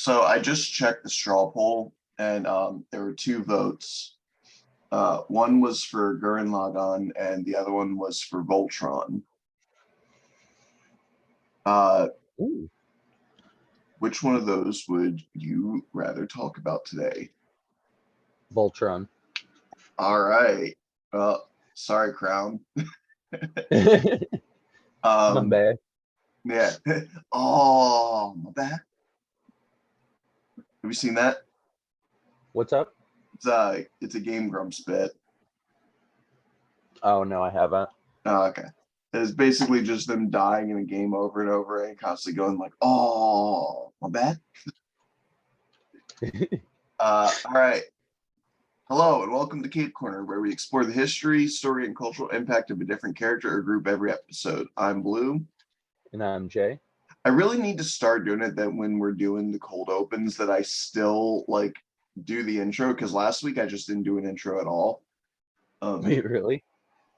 So I just checked the straw poll, and there were two votes. One was for Gurren Lagann, and the other one was for Voltron. Ooh. Which one of those would you rather talk about today? Voltron. All right. Sorry, Crown. My bad. Yeah. Oh, my bad. Have you seen that? What's up? It's a Game Grumps bit. Oh no, I haven't. Oh, okay. It's basically just them dying in a game over and over and constantly going like, "Oh, my bad." All right. Hello and welcome to Cape Corner, where we explore the history, story, and cultural impact of a different character or group every episode. I'm Blue. And I'm Jay. I really need to start doing it that when we're doing the cold opens that I still like do the intro, because last week I just didn't do an intro at all. Wait, really?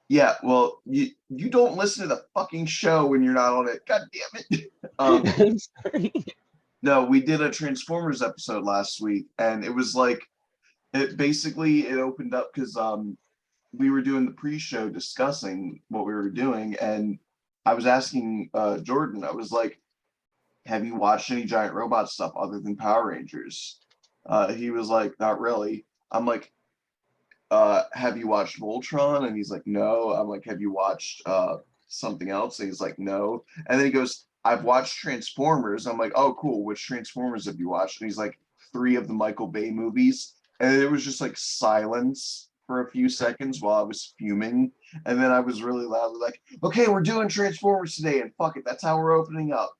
Yeah, well, you don't listen to the fucking show when you're not on it. God damn it. I'm sorry. No, we did a Transformers episode last week, and it was like it opened up because we were doing the pre-show discussing what we were doing, and I was asking Jordan, I was like, have you watched any giant robot stuff other than Power Rangers? He was like, not really. I'm like, have you watched Voltron? And he's like, no. I'm like, have you watched something else? And he's like, no. And then he goes, I've watched Transformers. I'm like, oh, cool. Which Transformers have you watched? And he's like, 3 of the Michael Bay movies. And it was just like silence for a few seconds while I was fuming. And then I was really loudly like, okay, we're doing Transformers today. And fuck it, that's how we're opening up.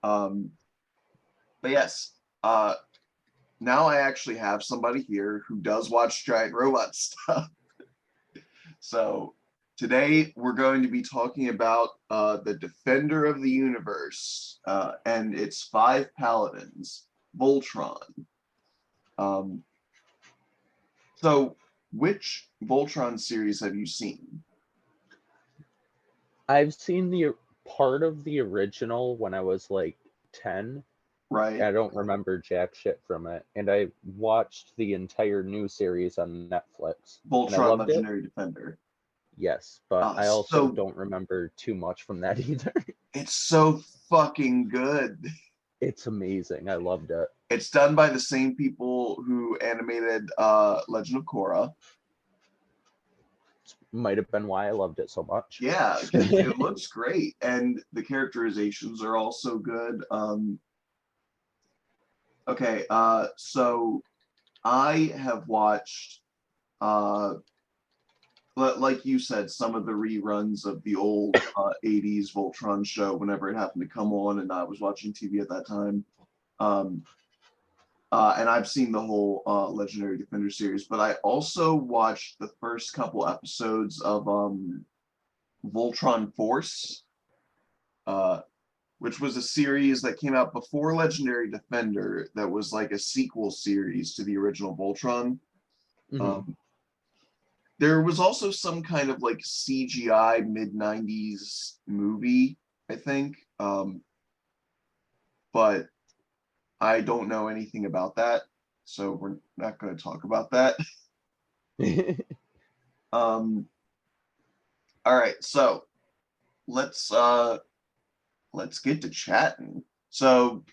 But yes, now I actually have somebody here who does watch giant robot stuff. So today we're going to be talking about the Defender of the Universe and its 5 paladins, Voltron. So which Voltron series have you seen? I've seen the part of the original when I was like 10. Right. I don't remember jack shit from it. And I watched the entire new series on Netflix. And I Voltron loved it. Legendary Defender. Yes, but I also So don't remember too much from that either. it's so fucking good. It's amazing. I loved it. It's done by the same people who animated Legend of Korra. Might have been why I loved it so much. Yeah, because it looks great, and the characterizations are also good. Okay, so I have watched, like you said, some of the reruns of the old 80s Voltron show whenever it happened to come on, and I was watching TV at that time. And I've seen the whole Legendary Defender series, but I also watched the first couple episodes of Voltron Force, which was a series that came out before Legendary Defender that was like a sequel series to the original Voltron. Mm-hmm. There was also some kind of like CGI mid-90s movie, I think, but I don't know anything about that, so we're not going to talk about that. All right, so let's get to chatting. So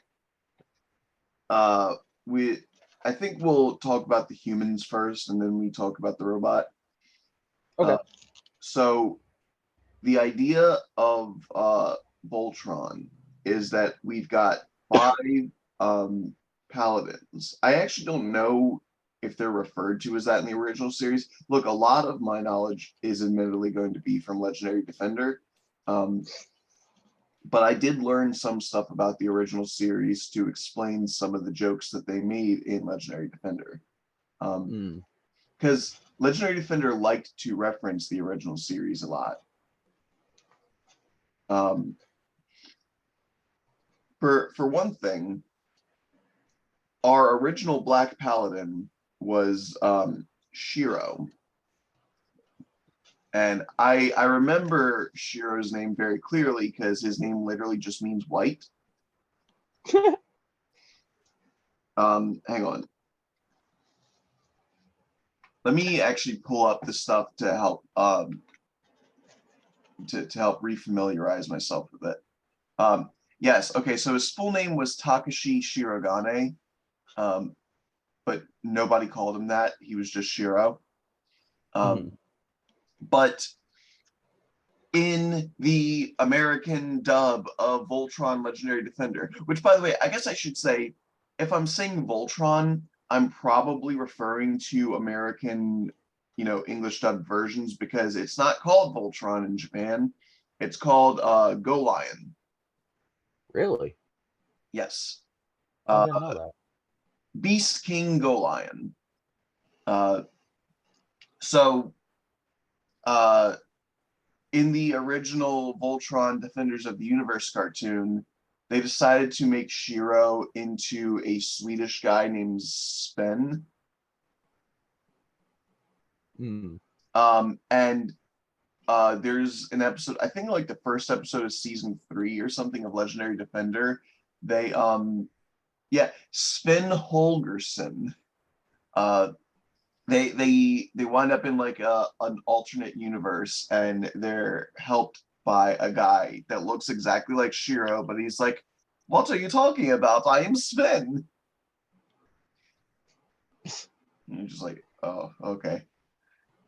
I think we'll talk about the humans first, and then we talk about the robot. Okay. So the idea of Voltron is that we've got 5 paladins. I actually don't know if they're referred to as that in the original series. Look, a lot of my knowledge is admittedly going to be from Legendary Defender. But I did learn some stuff about the original series to explain some of the jokes that they made in Legendary Defender. Because Legendary Defender liked to reference the original series a lot. For one thing, our original Black Paladin was Shiro. And I remember Shiro's name very clearly because his name literally just means white. Hang on. Let me actually pull up the stuff to help to help refamiliarize myself with it. Yes, okay, so his full name was Takashi Shirogane, but nobody called him that. He was just Shiro. But in the American dub of Voltron Legendary Defender, which, by the way, I guess I should say, if I'm saying Voltron, I'm probably referring to American, English dubbed versions because it's not called Voltron in Japan. It's called Go Lion. Really? Yes. I didn't know that. Beast King Go Lion. So in the original Voltron Defenders of the Universe cartoon, they decided to make Shiro into a Swedish guy named Sven. And there's an episode, I think like the first episode of season 3 or something of Legendary Defender. They Sven Holgersson. They wind up in like an alternate universe, and they're helped by a guy that looks exactly like Shiro, but he's like, "What are you talking about? I am Sven." And you're just like, "Oh, okay."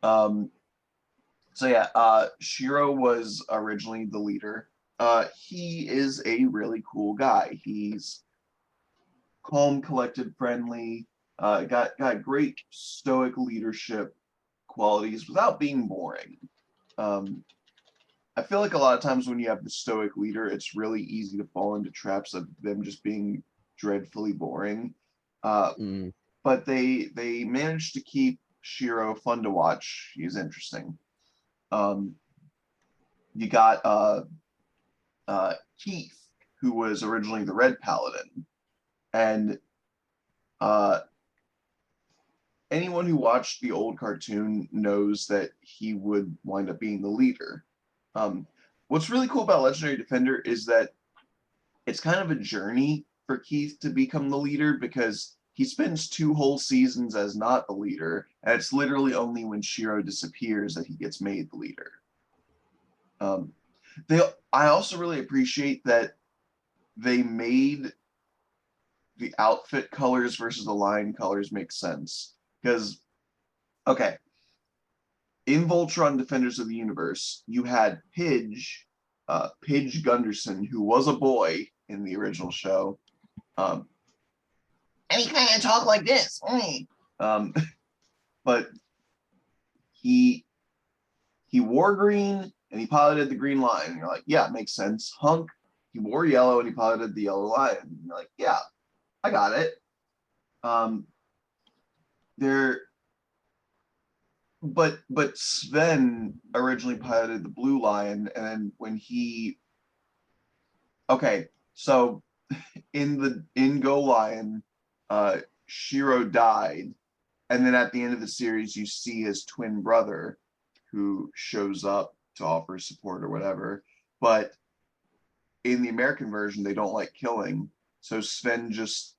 So yeah, Shiro was originally the leader. He is a really cool guy. He's calm, collected, friendly. Got great stoic leadership qualities without being boring. I feel like a lot of times when you have the stoic leader, it's really easy to fall into traps of them just being dreadfully boring. But they managed to keep Shiro fun to watch. He's interesting. You got Keith, who was originally the Red Paladin, and anyone who watched the old cartoon knows that he would wind up being the leader. What's really cool about Legendary Defender is that it's kind of a journey for Keith to become the leader because he spends 2 whole seasons as not the leader, and it's literally only when Shiro disappears that he gets made the leader. I also really appreciate that they made the outfit colors versus the line colors make sense. Because, okay, in Voltron Defenders of the Universe, you had Pidge Gunderson, who was a boy in the original show. And he kind of talked like this. But he wore green and he piloted the green line. And you're like, yeah, it makes sense. Hunk, he wore yellow and he piloted the yellow line. And you're like, yeah, I got it. But Sven originally piloted the blue lion, and then when so in Go Lion, Shiro died, and then at the end of the series you see his twin brother who shows up to offer support or whatever. But in the American version, they don't like killing, so Sven just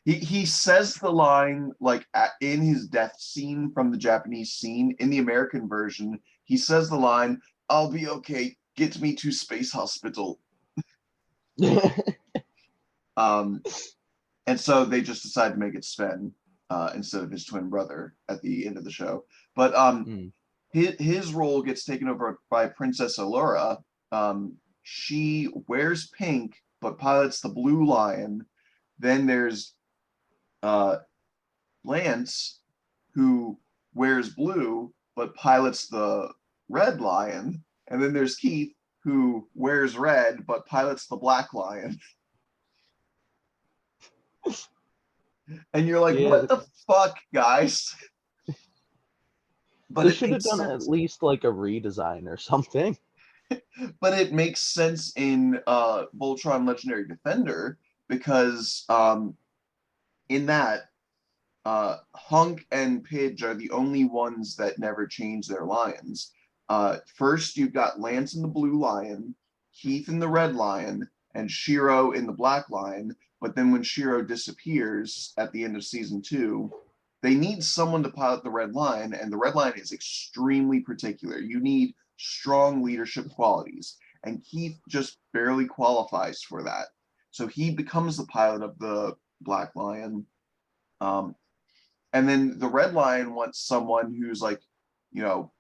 he says the line like in his death scene from the Japanese scene. In the American version, he says the line, "I'll be okay. Get me to space hospital." And so they just decide to make it Sven instead of his twin brother at the end of the show. But his role gets taken over by Princess Allura. She wears pink but pilots the blue lion. Then there's Lance, who wears blue but pilots the red lion, and then there's Keith, who wears red but pilots the black lion. And you're like, yeah, what the fuck, guys? But they should have done at least like a redesign or something. But it makes sense in Voltron Legendary Defender because in that, Hunk and Pidge are the only ones that never change their lions. First, you've got Lance in the Blue Lion, Keith in the Red Lion, and Shiro in the Black Lion. But then when Shiro disappears at the end of season 2, they need someone to pilot the Red Lion, and the Red Lion is extremely particular. You need strong leadership qualities, and Keith just barely qualifies for that. So he becomes the pilot of the Black Lion. And then the Red Lion wants someone who's like, you know,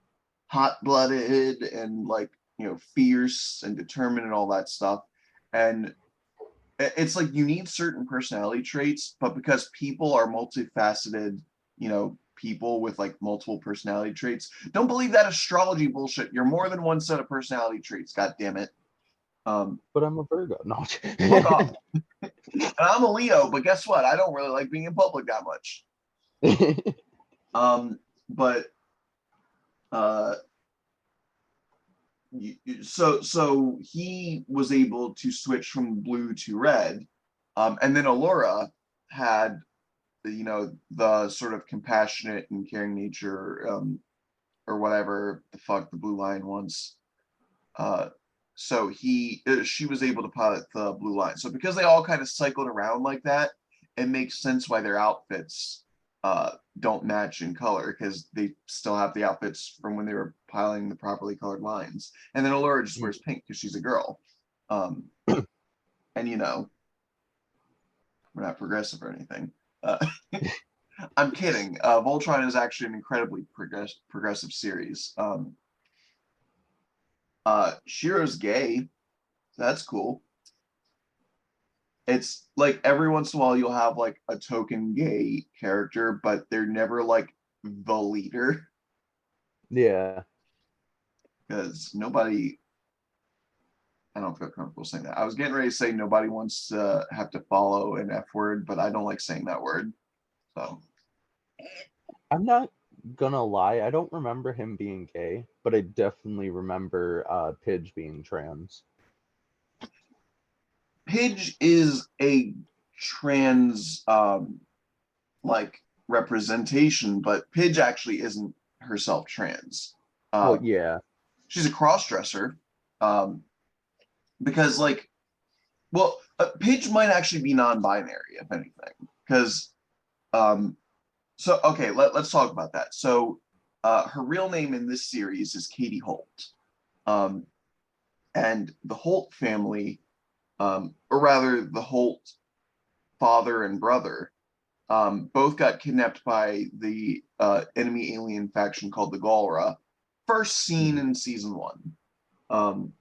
hot-blooded and like, you know, fierce and determined and all that stuff. And it's like you need certain personality traits, but because people are multifaceted, you know, people with like multiple personality traits, don't believe that astrology bullshit. You're more than one set of personality traits. God damn it. But I'm a Virgo. No. Fuck off. And I'm a Leo, but guess what? I don't really like being in public that much. But so he was able to switch from blue to red, and then Allura had, you know, the sort of compassionate and caring nature, or whatever the fuck the Blue Lion wants. So she was able to pilot the Blue Lion. So because they all kind of cycled around like that, it makes sense why their outfits don't match in color, because they still have the outfits from when they were piloting the properly colored lines. And then Allura just wears pink because she's a girl. And you know, we're not progressive or anything. I'm kidding. Voltron is actually an incredibly progressive series. Shiro's gay. So that's cool. It's like every once in a while you'll have like a token gay character, but they're never like the leader. Yeah. Because nobody, I don't feel comfortable saying that. I was getting ready to say nobody wants to have to follow an F word, but I don't like saying that word. So I'm not gonna lie, I don't remember him being gay, but I definitely remember Pidge being trans. Pidge is a trans like representation, but Pidge actually isn't herself trans. Well, yeah. She's a cross-dresser. Because like, well, Pidge might actually be non-binary, if anything. Because so okay, let's talk about that. So her real name in this series is Katie Holt. And the Holt family, or rather the Holt father and brother, both got kidnapped by the enemy alien faction called the Galra, first seen in season 1.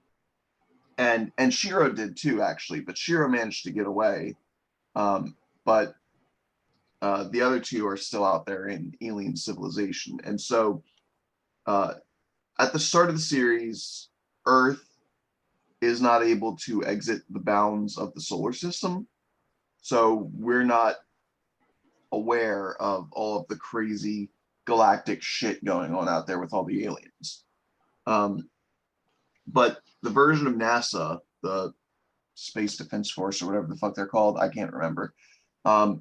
And Shiro did too, actually, but Shiro managed to get away. But the other two are still out there in alien civilization. And so at the start of the series, Earth is not able to exit the bounds of the solar system. So we're not aware of all of the crazy galactic shit going on out there with all the aliens. But the version of NASA, the Space Defense Force or whatever the fuck they're called, I can't remember. The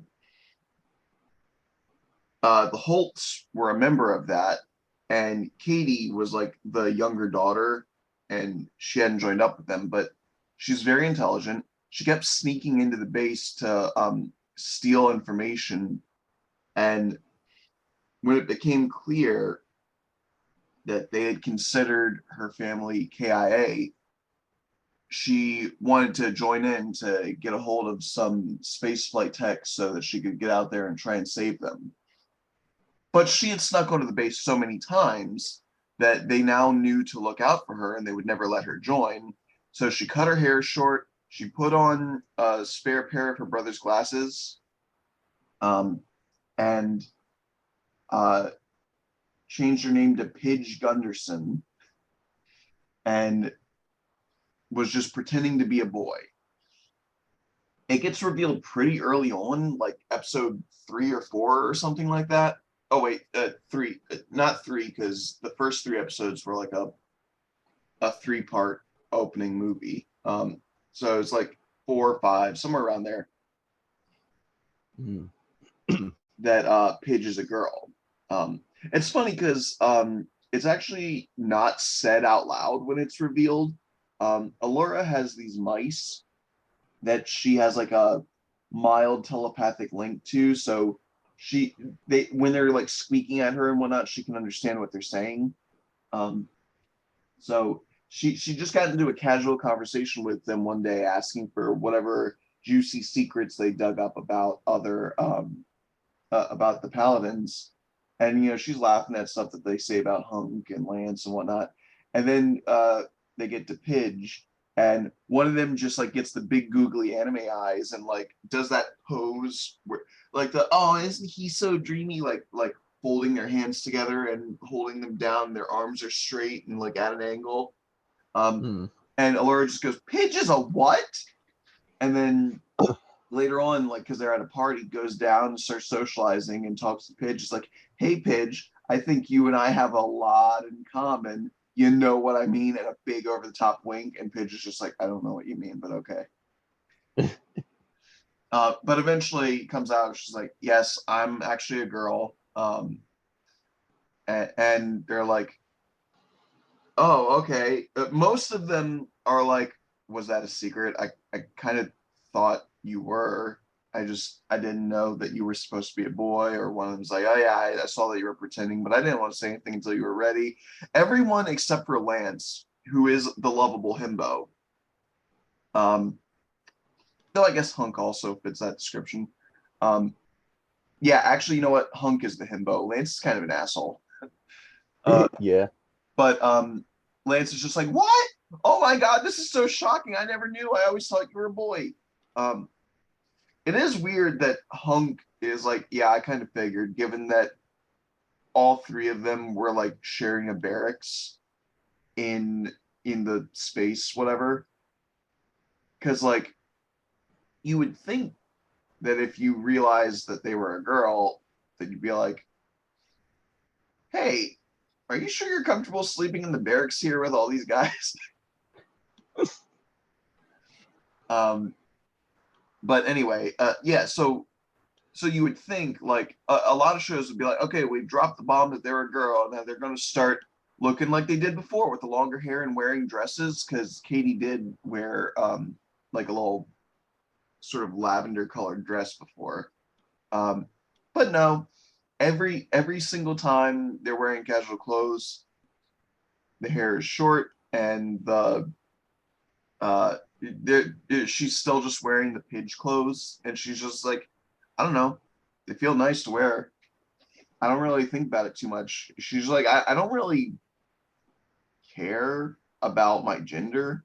Holts were a member of that, and Katie was like the younger daughter, and she hadn't joined up with them, but she's very intelligent. She kept sneaking into the base to steal information, and when it became clear that they had considered her family KIA, she wanted to join in to get a hold of some spaceflight tech so that she could get out there and try and save them. But she had snuck onto the base so many times that they now knew to look out for her and they would never let her join. So she cut her hair short. She put on a spare pair of her brother's glasses, and changed her name to Pidge Gunderson, and was just pretending to be a boy. It gets revealed pretty early on, like episode 3 or 4 or something like that. Oh wait, 3, not 3, because the first 3 episodes were like a 3-part opening movie. So it's like 4 or 5, somewhere around there. That Pidge is a girl. It's funny because it's actually not said out loud when it's revealed. Allura has these mice that she has like a mild telepathic link to. So they when they're like squeaking at her and whatnot, she can understand what they're saying. Um, so she just got into a casual conversation with them one day, asking for whatever juicy secrets they dug up about other about the paladins, and she's laughing at stuff that they say about Hunk and Lance and whatnot, and then they get to Pidge, and one of them just like gets the big googly anime eyes and like does that pose where like the oh isn't he so dreamy like folding their hands together and holding them down, their arms are straight and like at an angle. Um, Hmm. and Allura just goes, Pidge is a what? And then later on, like, because they're at a party, goes down and starts socializing and talks to Pidge. It's like, hey, Pidge, I think you and I have a lot in common. You know what I mean? And a big over the top wink. And Pidge is just like, I don't know what you mean, but okay. But eventually comes out, she's like, yes, I'm actually a girl. And they're like, oh, okay. Most of them are like, was that a secret? I kind of thought you were. I didn't know that you were supposed to be a boy. Or one of them's like, oh yeah, I saw that you were pretending, but I didn't want to say anything until you were ready. Everyone except for Lance, who is the lovable himbo. Um, though I guess Hunk also fits that description. Um, yeah, actually, you know what? Hunk is the himbo. Lance is kind of an asshole. Yeah. But Lance is just like, what? Oh my God, this is so shocking. I never knew. I always thought you were a boy. Um, it is weird that Hunk is like, yeah, I kind of figured, given that all three of them were like sharing a barracks in the space, whatever. Because like you would think that if you realized that they were a girl, that you'd be like, hey, are you sure you're comfortable sleeping in the barracks here with all these guys? But anyway, yeah. So you would think like a lot of shows would be like, okay, we've dropped the bomb that they're a girl, and then they're going to start looking like they did before with the longer hair and wearing dresses, because Katie did wear like a little sort of lavender colored dress before. Um, but no, every single time they're wearing casual clothes, the hair is short and the uh she's still just wearing the Pidge clothes, and she's just like, I don't know, they feel nice to wear. I don't really think about it too much. She's like, I don't really care about my gender.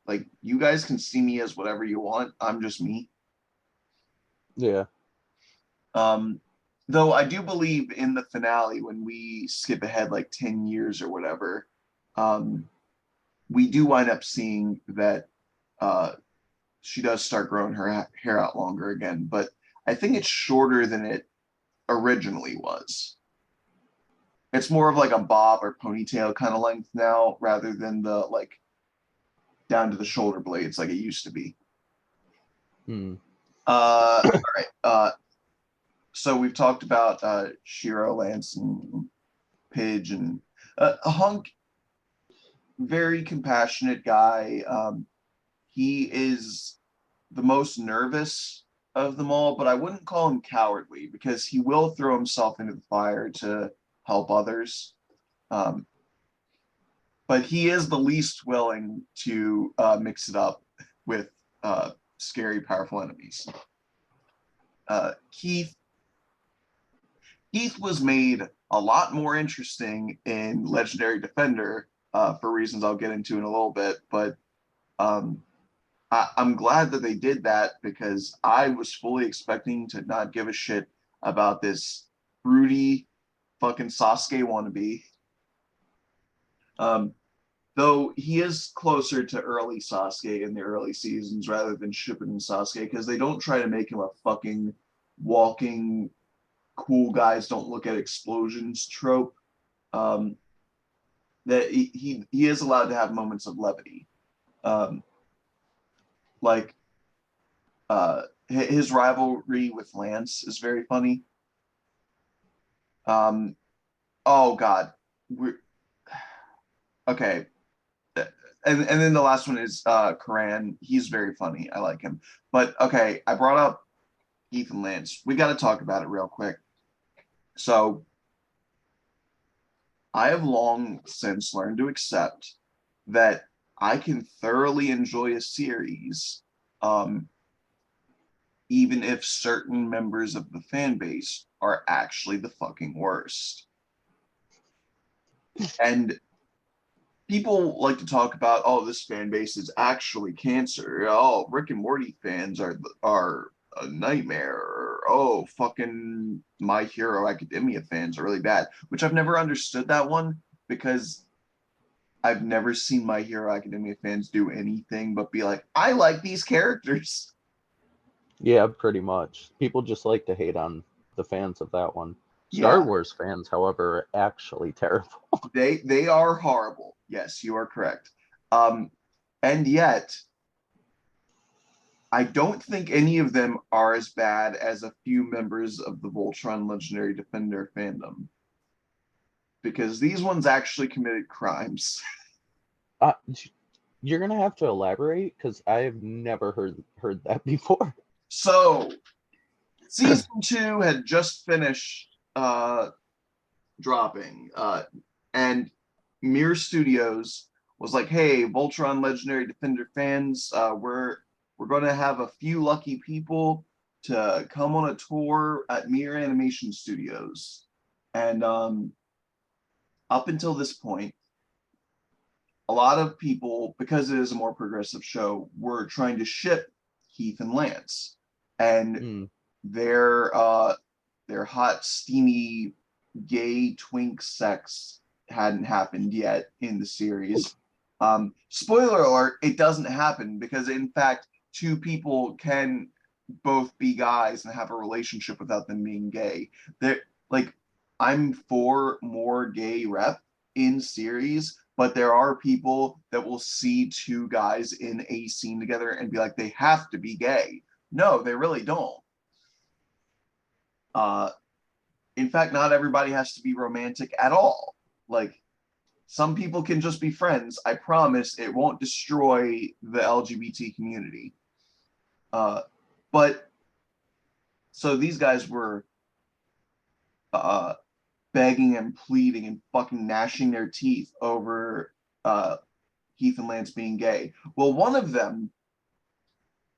Like, you guys can see me as whatever you want. I'm just me. Yeah. Um, though I do believe in the finale, when we skip ahead like 10 years or whatever, um, we do wind up seeing that uh, she does start growing her hair out longer again, but I think it's shorter than it originally was. It's more of like a bob or ponytail kind of length now, rather than the like down to the shoulder blades like it used to be. Hmm. All right. So we've talked about Shiro, Lance, and Pidge, and Hunk. Very compassionate guy. He is the most nervous of them all, but I wouldn't call him cowardly, because he will throw himself into the fire to help others. Um, but he is the least willing to mix it up with scary, powerful enemies. Uh, Keith Keith was made a lot more interesting in Legendary Defender, for reasons I'll get into in a little bit, but um, I'm glad that they did that, because I was fully expecting to not give a shit about this broody fucking Sasuke wannabe. Um, though he is closer to early Sasuke in the early seasons rather than Shippuden Sasuke, because they don't try to make him a fucking walking cool guys don't look at explosions trope. Um, that he is allowed to have moments of levity. Um, like his rivalry with Lance is very funny. Um, oh God, okay. And then the last one is Karan. He's very funny. I like him. But okay, I brought up Ethan Lance. We got to talk about it real quick. So I have long since learned to accept that I can thoroughly enjoy a series, um, even if certain members of the fan base are actually the fucking worst. And people like to talk about, oh, this fan base is actually cancer. Oh, Rick and Morty fans are a nightmare. Or, oh, fucking My Hero Academia fans are really bad. Which I've never understood that one because I've never seen My Hero Academia fans do anything but be like, I like these characters. Yeah, pretty much. People just like to hate on the fans of that one. Star Yeah, Wars fans, however, are actually terrible. they are horrible. Yes, you are correct. Um, and yet I don't think any of them are as bad as a few members of the Voltron Legendary Defender fandom. Because these ones actually committed crimes. Uh, you're gonna have to elaborate because I've never heard that before. So, season 2 had just finished dropping, and Mirror Studios was like, "Hey, Voltron Legendary Defender fans, we're going to have a few lucky people to come on a tour at Mirror Animation Studios." And up until this point, a lot of people, because it is a more progressive show, were trying to ship Heath and Lance, and Mm. their their hot, steamy, gay twink sex hadn't happened yet in the series. Spoiler alert: it doesn't happen because, in fact, two people can both be guys and have a relationship without them being gay. They're like, I'm for more gay rep in series, but there are people that will see two guys in a scene together and be like, they have to be gay. No, they really don't. Uh, in fact, not everybody has to be romantic at all. Like, some people can just be friends. I promise it won't destroy the LGBT community. But so these guys were uh, begging and pleading and fucking gnashing their teeth over Heath and Lance being gay. Well, one of them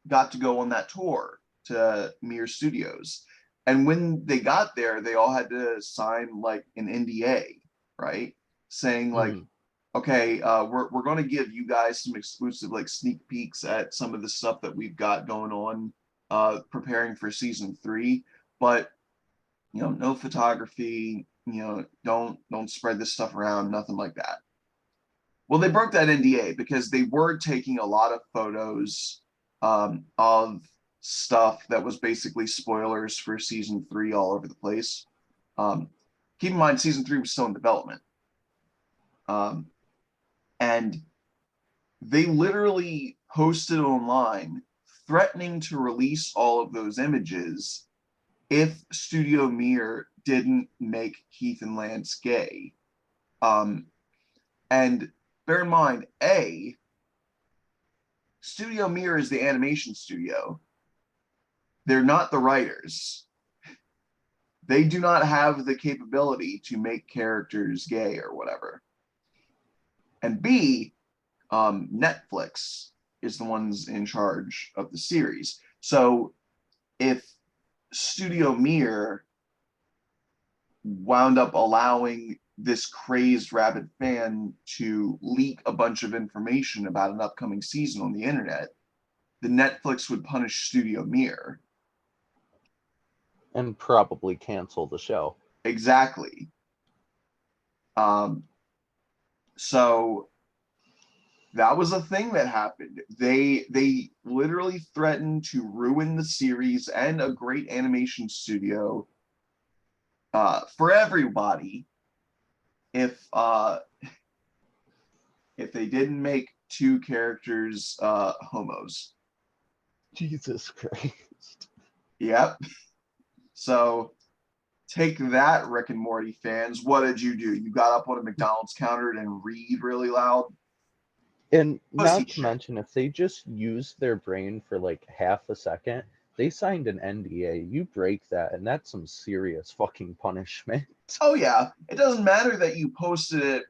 got to go on that tour to Mir Studios. And when they got there, they all had to sign like an NDA, right? Saying like, Mm. okay, we're going to give you guys some exclusive like sneak peeks at some of the stuff that we've got going on, preparing for season 3, but no photography, don't spread this stuff around, nothing like that. Well, they broke that NDA because they were taking a lot of photos of stuff that was basically spoilers for season 3 all over the place. Keep in mind, season 3 was still in development. Um, and they literally posted online threatening to release all of those images if Studio Mir didn't make Heath and Lance gay. And bear in mind, Studio Mir is the animation studio. They're not the writers. They do not have the capability to make characters gay or whatever. And B, Netflix is the ones in charge of the series. So if Studio Mir wound up allowing this crazed rabid fan to leak a bunch of information about an upcoming season on the internet, the Netflix would punish Studio Mir. And probably cancel the show. Exactly. So that was a thing that happened. They literally threatened to ruin the series and a great animation studio for everybody if if they didn't make two characters homos. Jesus Christ. Yep. So Take that, Rick and Morty fans. What did you do? You got up on a McDonald's counter and read really loud? And Pussy not to shit. mention, if they just used their brain for like half a second, they signed an NDA. You break that, and that's some serious fucking punishment. Oh yeah, it doesn't matter that you posted it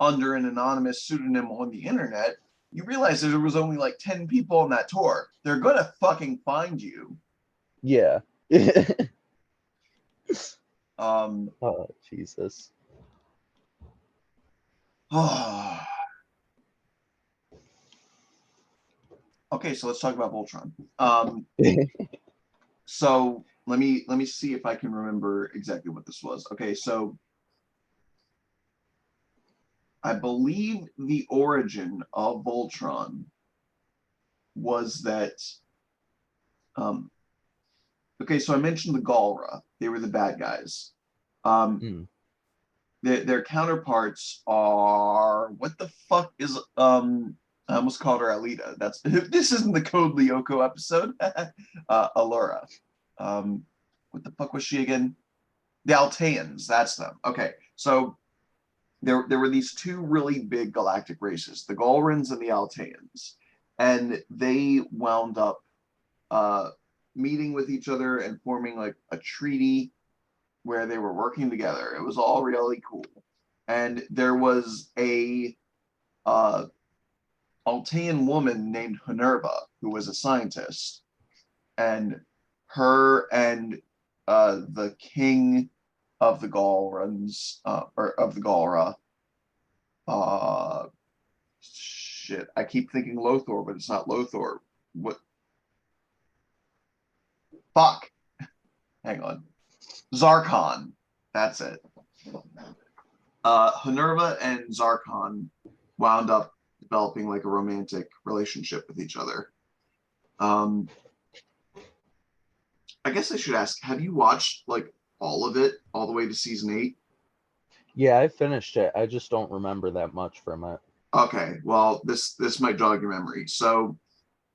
under an anonymous pseudonym on the internet. You realize that there was only like 10 people on that tour. They're gonna fucking find you. Yeah. Um, Oh, Jesus. okay, so let's talk about Voltron. So let me see if I can remember exactly what this was. Okay, so I believe the origin of Voltron was that um, okay, so I mentioned the Galra. They were the bad guys. Um, Mm. their counterparts are what the fuck is I almost called her Alita. That's this isn't the Code Lyoko episode. Allura. What the fuck was she again? The Alteans. That's them. Okay, so there were these two really big galactic races, the Galrans and the Alteans, and they wound up uh, meeting with each other and forming like a treaty where they were working together. It was all really cool. And there was a uh, Altean woman named Honerva who was a scientist, and her and the king of the Galrans or of the Galra. Uh, shit, I keep thinking Lothor, but it's not Lothor. What? Fuck. Hang on. Zarkon. That's it. Honerva and Zarkon wound up developing like a romantic relationship with each other. Um, I guess I should ask, have you watched like all of it, all the way to season 8? Yeah, I finished it. I just don't remember that much from it. Okay, well, this might jog your memory. So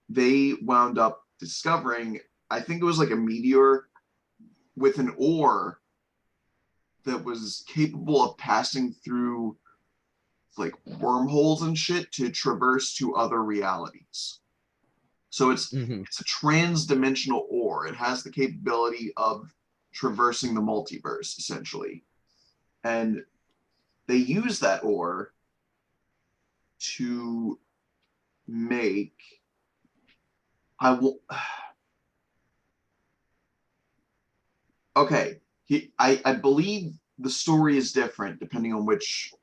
they wound up discovering, I think it was like a meteor with an ore that was capable of passing through like wormholes and shit to traverse to other realities. So Hmm. it's a trans-dimensional ore. It has the capability of traversing the multiverse essentially, and they use that ore to make. I will. Okay, I believe the story is different depending on which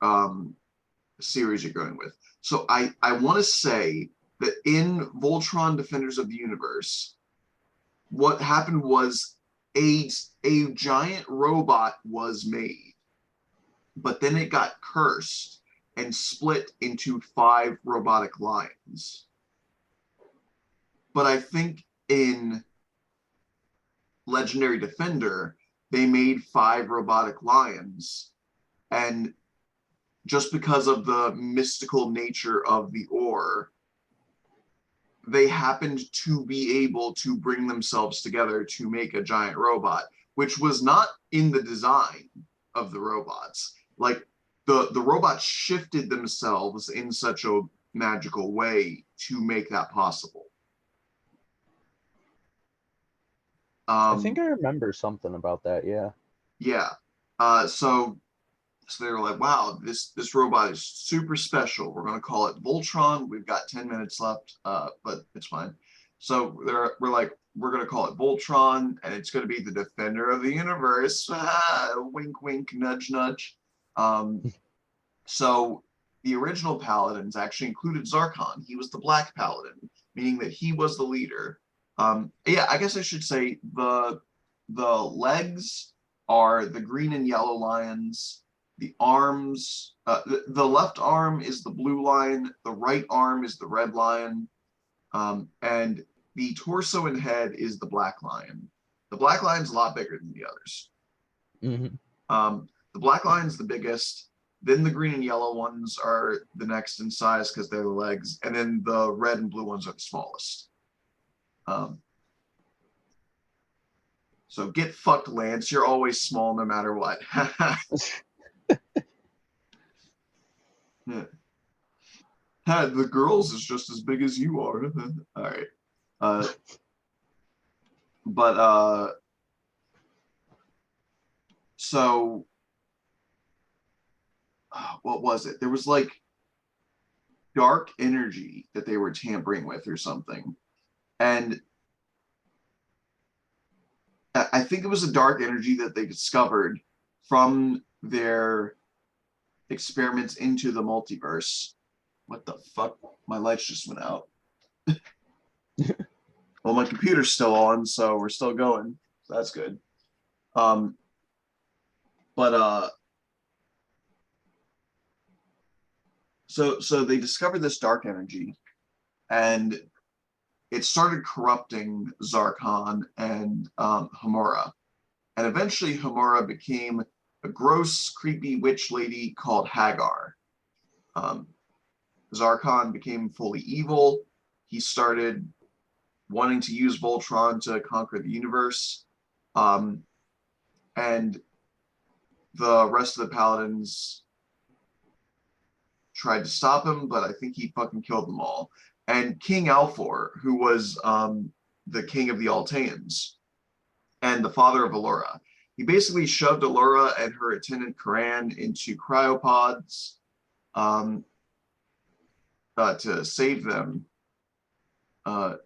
series you're going with. So I want to say that in Voltron Defenders of the Universe, what happened was a giant robot was made, but then it got cursed and split into 5 robotic lions. But I think in Legendary Defender, they made 5 robotic lions, and just because of the mystical nature of the ore, they happened to be able to bring themselves together to make a giant robot, which was not in the design of the robots. Like the robots shifted themselves in such a magical way to make that possible. I think Um, I remember something about that. Yeah. yeah. So they were like, wow, this robot is super special. We're gonna call it Voltron. We've got 10 minutes left, but it's fine. So we're like, we're gonna call it Voltron, and it's gonna be the defender of the universe. Wink, wink, nudge, nudge. Um, so the original Paladins actually included Zarkon. He was the Black Paladin, meaning that he was the leader. Yeah, I guess I should say the legs are the green and yellow lions. The arms, the left arm is the blue lion. The right arm is the red lion. And the torso and head is the black lion. The black lion's a lot bigger than the others. Hmm. The black lion's the biggest. Then the green and yellow ones are the next in size because they're the legs, and then the red and blue ones are the smallest. Um, So get fucked, Lance. You're always small no matter what. Yeah. The girls is just as big as you are. All right. Uh, but so what was it? There was like dark energy that they were tampering with or something. And I think it was a dark energy that they discovered from their experiments into the multiverse. What the fuck? My lights just went out. Well, my computer's still on, so we're still going. So that's good. Um, but so they discovered this dark energy, and it started corrupting Zarkon and Hamura. And eventually Hamura became a gross, creepy witch lady called Hagar. Zarkon became fully evil. He started wanting to use Voltron to conquer the universe. And the rest of the Paladins tried to stop him, but I think he fucking killed them all. And King Alfor, who was the king of the Alteans and the father of Allura, he basically shoved Allura and her attendant Karan into cryopods to save them. Oh,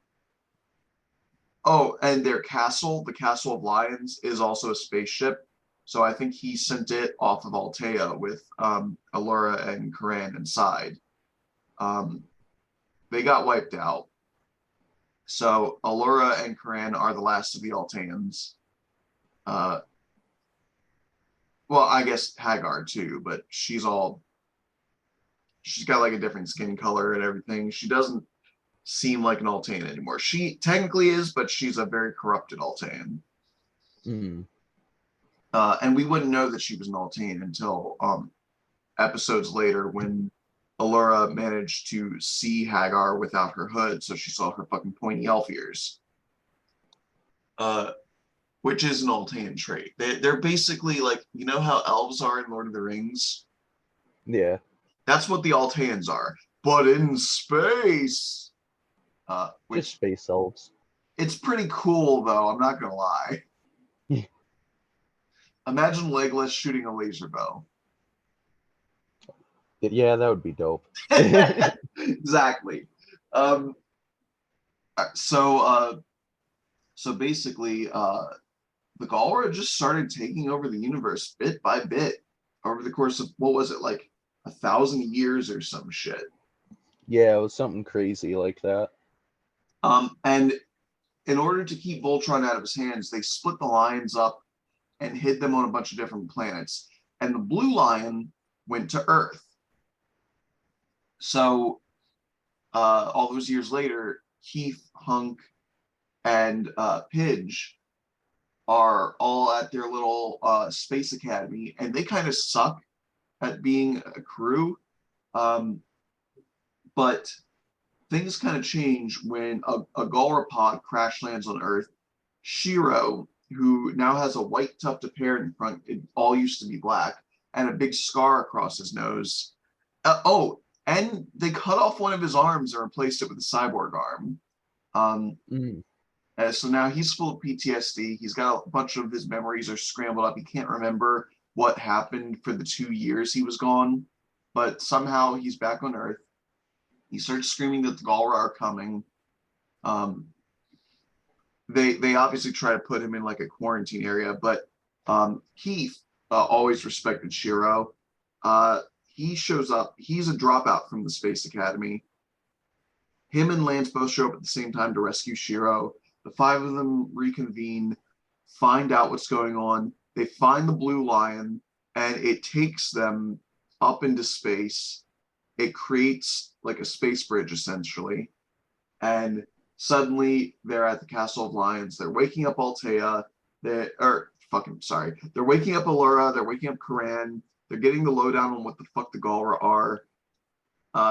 and their castle, the Castle of Lions, is also a spaceship. So I think he sent it off of Altea with Allura and Karan inside. They got wiped out. So Allura and Karan are the last of the Alteans. Well, I guess Hagar too, but she's got like a different skin color and everything. She doesn't seem like an Altean anymore. She technically is, but she's a very corrupted Altean. Mm. And we wouldn't know that she was an Altean until episodes later when Allura managed to see Hagar without her hood, so she saw her fucking pointy elf ears. Which is an Altean trait. They're basically like, you know how elves are in Lord of the Rings? Yeah. That's what the Alteans are, but in space. Which Just space elves. It's pretty cool, though. I'm not gonna lie. Imagine Legolas shooting a laser bow. Yeah, that would be dope. Exactly. So basically, the Galra just started taking over the universe bit by bit over the course of, what was it, like 1,000 years or some shit. Yeah, it was something crazy like that. And in order to keep Voltron out of his hands, they split the lions up and hid them on a bunch of different planets. And the blue lion went to Earth. So all those years later, Keith, Hunk, and Pidge are all at their little space academy, and they kind of suck at being a crew. But things kind of change when a Galra pod crash lands on Earth. Shiro, who now has a white tuft of hair in front, it all used to be black, and a big scar across his nose. And they cut off one of his arms and replaced it with a cyborg arm. So now he's full of PTSD. He's got a bunch of his memories are scrambled up. He can't remember what happened for the 2 years he was gone, but somehow he's back on Earth. He starts screaming that the Galra are coming. They obviously try to put him in like a quarantine area, but Keith always respected Shiro. He shows up. He's a dropout from the Space Academy. Him and Lance both show up at the same time to rescue Shiro. The 5 of them reconvene, find out what's going on. They find the blue lion, and it takes them up into space. It creates like a space bridge, essentially. And suddenly they're at the Castle of Lions. They're waking up Altea. They're waking up Allura. They're waking up Karan. They're getting the lowdown on what the fuck the Galra are.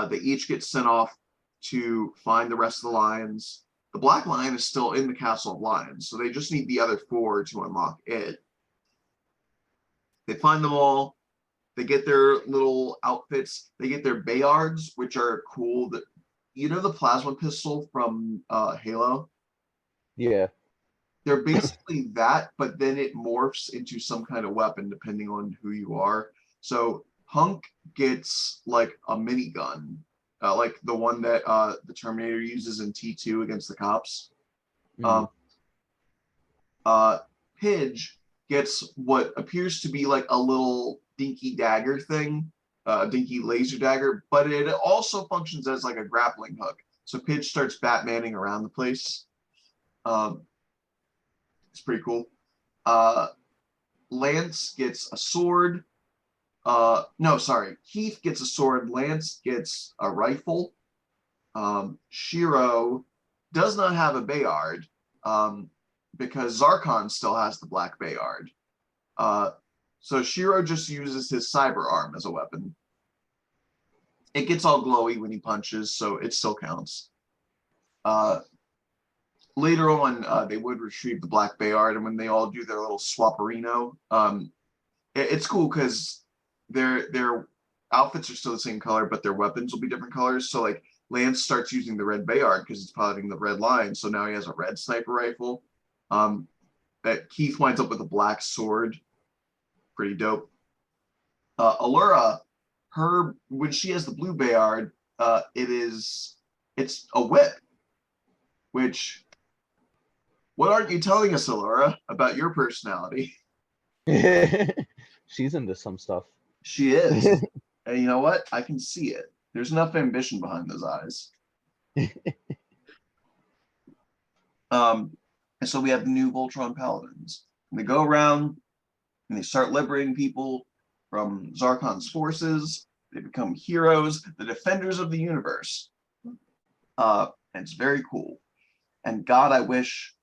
They each get sent off to find the rest of the lions. The Black Lion is still in the Castle of Lions, so they just need the other 4 to unlock it. They find them all. They get their little outfits. They get their Bayards, which are cool. That the plasma pistol from Halo. Yeah. They're basically that, but then it morphs into some kind of weapon depending on who you are. So Hunk gets like a minigun, like the one that the Terminator uses in T2 against the cops. Mm. Pidge gets what appears to be like a little dinky dagger thing, dinky laser dagger, but it also functions as like a grappling hook. So Pidge starts Batmaning around the place. It's pretty cool. Lance gets a sword. No, sorry. Keith gets a sword. Lance gets a rifle. Shiro does not have a Bayard because Zarkon still has the Black Bayard. So Shiro just uses his cyber arm as a weapon. It gets all glowy when he punches, so it still counts. Later on, they would retrieve the Black Bayard, and when they all do their little swaparino, it's cool because their outfits are still the same color, but their weapons will be different colors. So like Lance starts using the red Bayard because he's piloting the red line, so now he has a red sniper rifle. That Keith winds up with a black sword, pretty dope. Allura, when she has the blue Bayard, it's a whip, which. What aren't you telling us, Allura, about your personality? She's into some stuff. She is. And you know what? I can see it. There's enough ambition behind those eyes. And so we have the new Voltron Paladins. And they go around and they start liberating people from Zarkon's forces. They become heroes, the defenders of the universe. And it's very cool. And God, I wish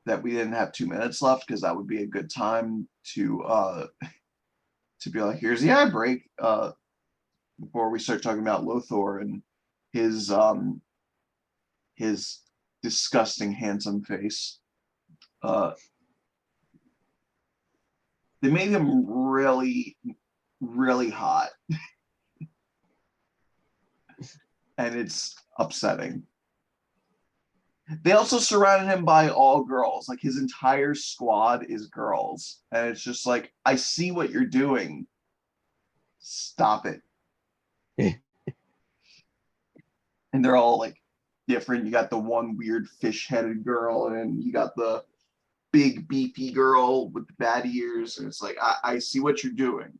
that we didn't have 2 minutes left because that would be a good time to be like, here's the ad break before we start talking about Lothar and his disgusting handsome face. They made him really, really hot, and it's upsetting. They also surrounded him by all girls. Like his entire squad is girls. And it's just like, I see what you're doing. Stop it. And they're all like different. You got the one weird fish-headed girl, and you got the big beefy girl with the bad ears. And it's like, I see what you're doing.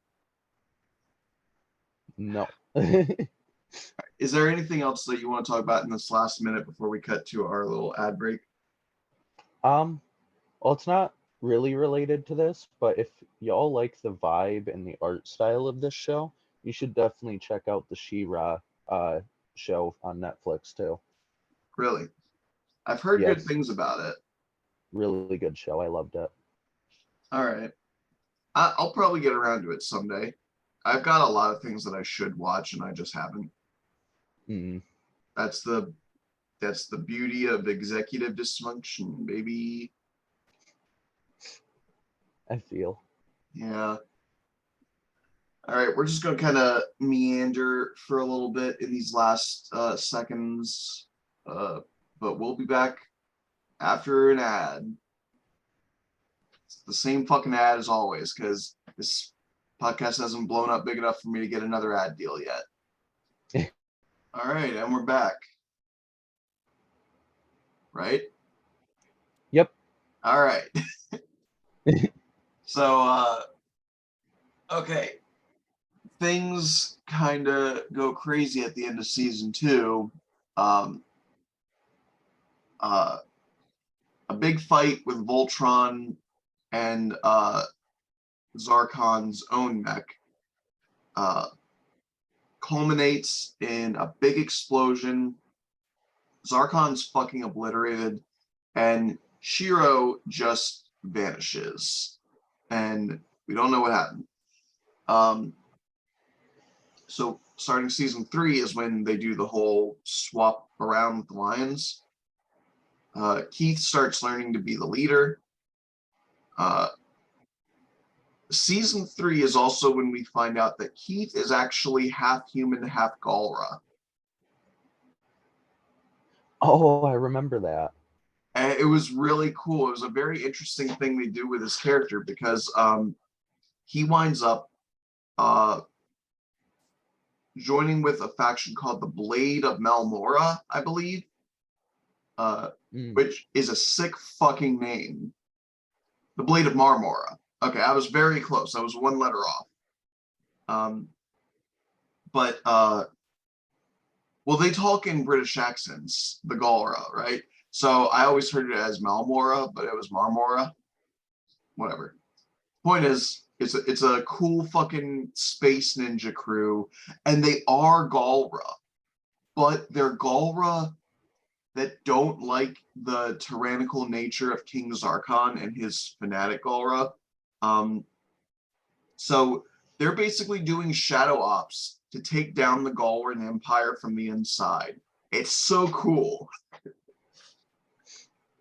No. Is there anything else that you want to talk about in this last minute before we cut to our little ad break? Well, it's not really related to this, but if y'all like the vibe and the art style of this show, you should definitely check out the She-Ra show on Netflix too. Really? I've heard good things about it. Really good show. I loved it. All right. I'll probably get around to it someday. I've got a lot of things that I should watch and I just haven't. That's the beauty of executive dysfunction, baby. I feel. Yeah. All right, we're just gonna kind of meander for a little bit in these last seconds, but we'll be back after an ad. It's the same fucking ad as always because this podcast hasn't blown up big enough for me to get another ad deal yet. All right, and we're back. Right? Yep. All right. So, okay. Things kind of go crazy at the end of season 2. A big fight with Voltron and Zarkon's own mech culminates in a big explosion. Zarkon's fucking obliterated, and Shiro just vanishes, and we don't know what happened. So starting season 3 is when they do the whole swap around with the Lions. Keith starts learning to be the leader. Season 3 is also when we find out that Keith is actually half human, half Galra. Oh, I remember that. And it was really cool. It was a very interesting thing they do with his character because he winds up joining with a faction called the Blade of Melmora, I believe, which is a sick fucking name. The Blade of Marmora. Okay, I was very close. I was one letter off. Well, they talk in British accents, the Galra, right? So I always heard it as Malmora, but it was Marmora. Whatever. Point is, it's a cool fucking space ninja crew, and they are Galra, but they're Galra that don't like the tyrannical nature of King Zarkon and his fanatic Galra. So they're basically doing shadow ops to take down the Galran Empire from the inside. It's so cool.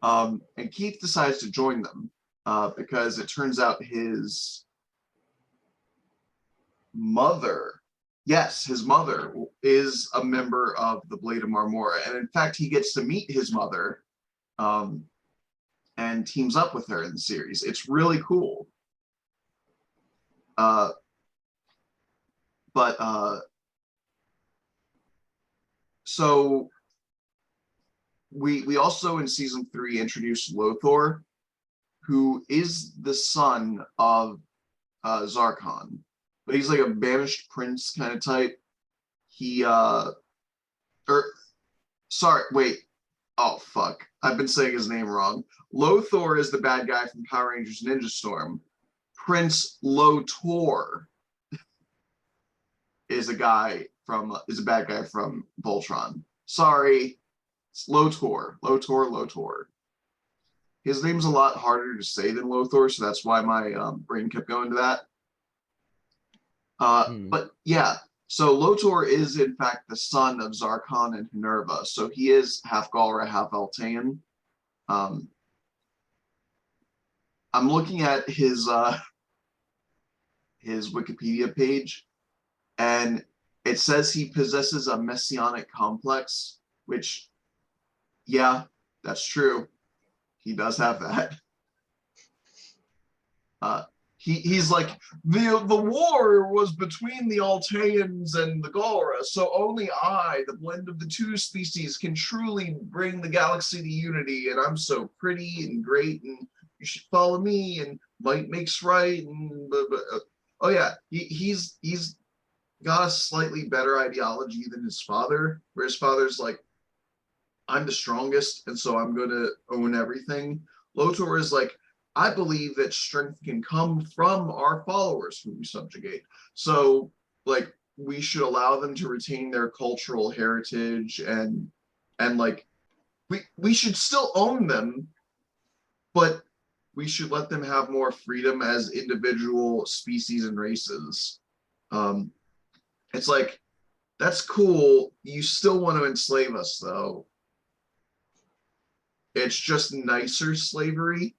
And Keith decides to join them because it turns out his mother, yes, his mother is a member of the Blade of Marmora. And in fact, he gets to meet his mother and teams up with her in the series. It's really cool. So we also in season 3 introduced Lothor, who is the son of Zarkon, but he's like a banished prince kind of type. He sorry, wait. Oh fuck. I've been saying his name wrong. Lothor is the bad guy from Power Rangers Ninja Storm. Prince Lotor is a bad guy from Voltron. Sorry. It's Lotor. His name's a lot harder to say than Lothor, so that's why my brain kept going to that. But yeah, so Lotor is in fact the son of Zarkon and Minerva, so he is half Galra, half Altean. I'm looking at his Wikipedia page, and it says he possesses a messianic complex, which, yeah, that's true. He does have that. He's like, the war was between the Alteans and the Galra, so only I, the blend of the two species, can truly bring the galaxy to unity, and I'm so pretty and great, and you should follow me, and might makes right, and oh yeah, he's got a slightly better ideology than his father, where his father's like, I'm the strongest, and so I'm going to own everything. Lotor is like, I believe that strength can come from our followers who we subjugate. So, like, we should allow them to retain their cultural heritage and like, we should still own them, but we should let them have more freedom as individual species and races. It's like, that's cool. You still want to enslave us, though. It's just nicer slavery.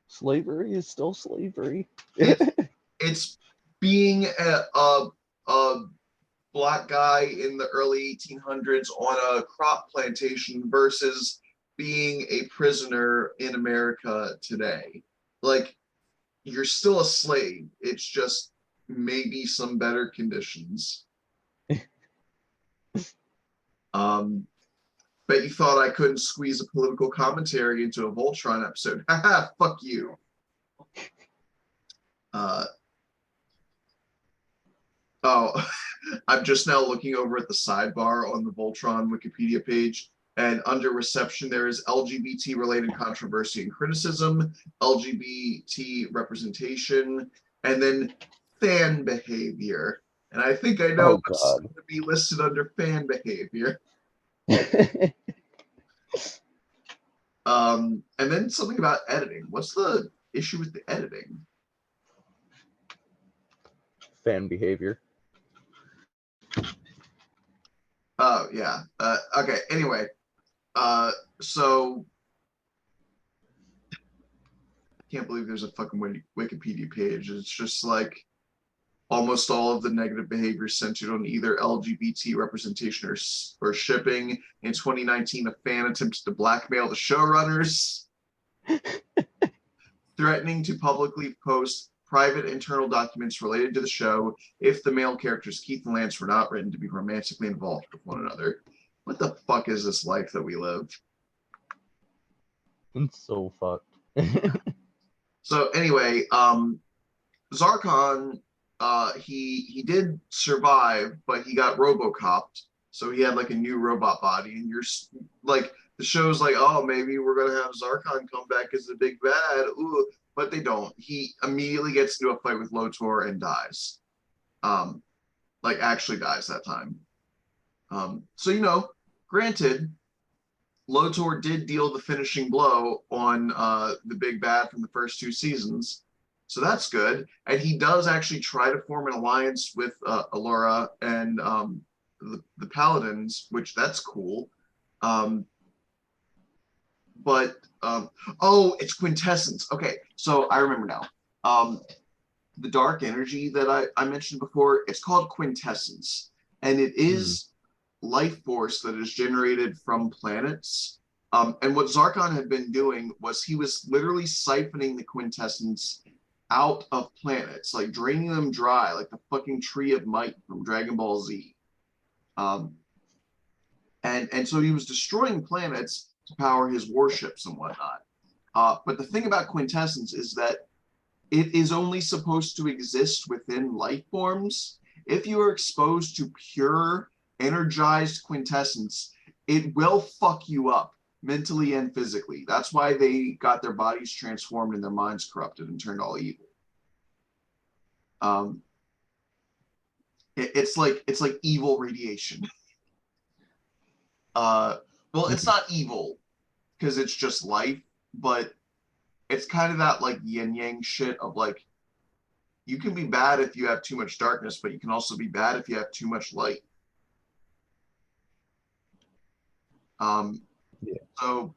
Slavery is still slavery. It's being a black guy in the early 1800s on a crop plantation versus being a prisoner in America today. Like, you're still a slave. It's just maybe some better conditions. Bet you thought I couldn't squeeze a political commentary into a Voltron episode. Haha, fuck you. I'm just now looking over at the sidebar on the Voltron Wikipedia page, and under reception there is LGBT related controversy and criticism, LGBT representation, and then fan behavior. And I think I know what's going to be listed under fan behavior. And then something about editing. What's the issue with the editing? Fan behavior. Oh, yeah. Okay, anyway. So I can't believe there's a fucking Wikipedia page. It's just like almost all of the negative behavior centered on either LGBT representation or shipping. In 2019, a fan attempted to blackmail the showrunners, threatening to publicly post private internal documents related to the show if the male characters Keith and Lance were not written to be romantically involved with one another. What the fuck is this life that we live? It's so fucked. So anyway, Zarkon, he did survive, but he got RoboCopped, so he had like a new robot body, and you're like the show's like, oh, maybe we're gonna have Zarkon come back as the big bad, ooh, but they don't. He immediately gets into a fight with Lotor and dies, like actually dies that time. So granted, Lotor did deal the finishing blow on the big bad from the first two seasons. So that's good. And he does actually try to form an alliance with Allura and the Paladins, which that's cool. Oh, it's Quintessence. Okay, so I remember now. The dark energy that I mentioned before, it's called Quintessence. And it is life force that is generated from planets. And what Zarkon had been doing was he was literally siphoning the quintessence out of planets, like draining them dry, like the fucking Tree of Might from Dragon Ball Z. And so he was destroying planets to power his warships and whatnot. But the thing about quintessence is that it is only supposed to exist within life forms. If you are exposed to pure energized quintessence, it will fuck you up mentally and physically. That's why they got their bodies transformed and their minds corrupted and turned all evil. It's like evil radiation. Well, it's not evil because it's just life, but it's kind of that like yin yang shit of like you can be bad if you have too much darkness, but you can also be bad if you have too much light. So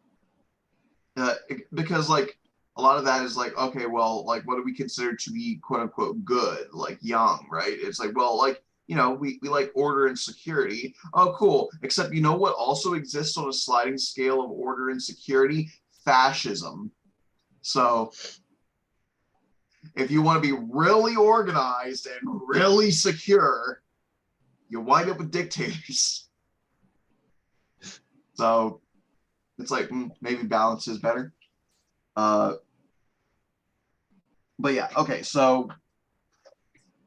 because like a lot of that is like, okay, well, like what do we consider to be quote unquote good, like young, right? It's like, well, like, we like order and security. Oh, cool. Except you know what also exists on a sliding scale of order and security? Fascism. So if you want to be really organized and really secure, you wind up with dictators. So it's like maybe balance is better. But yeah, okay. So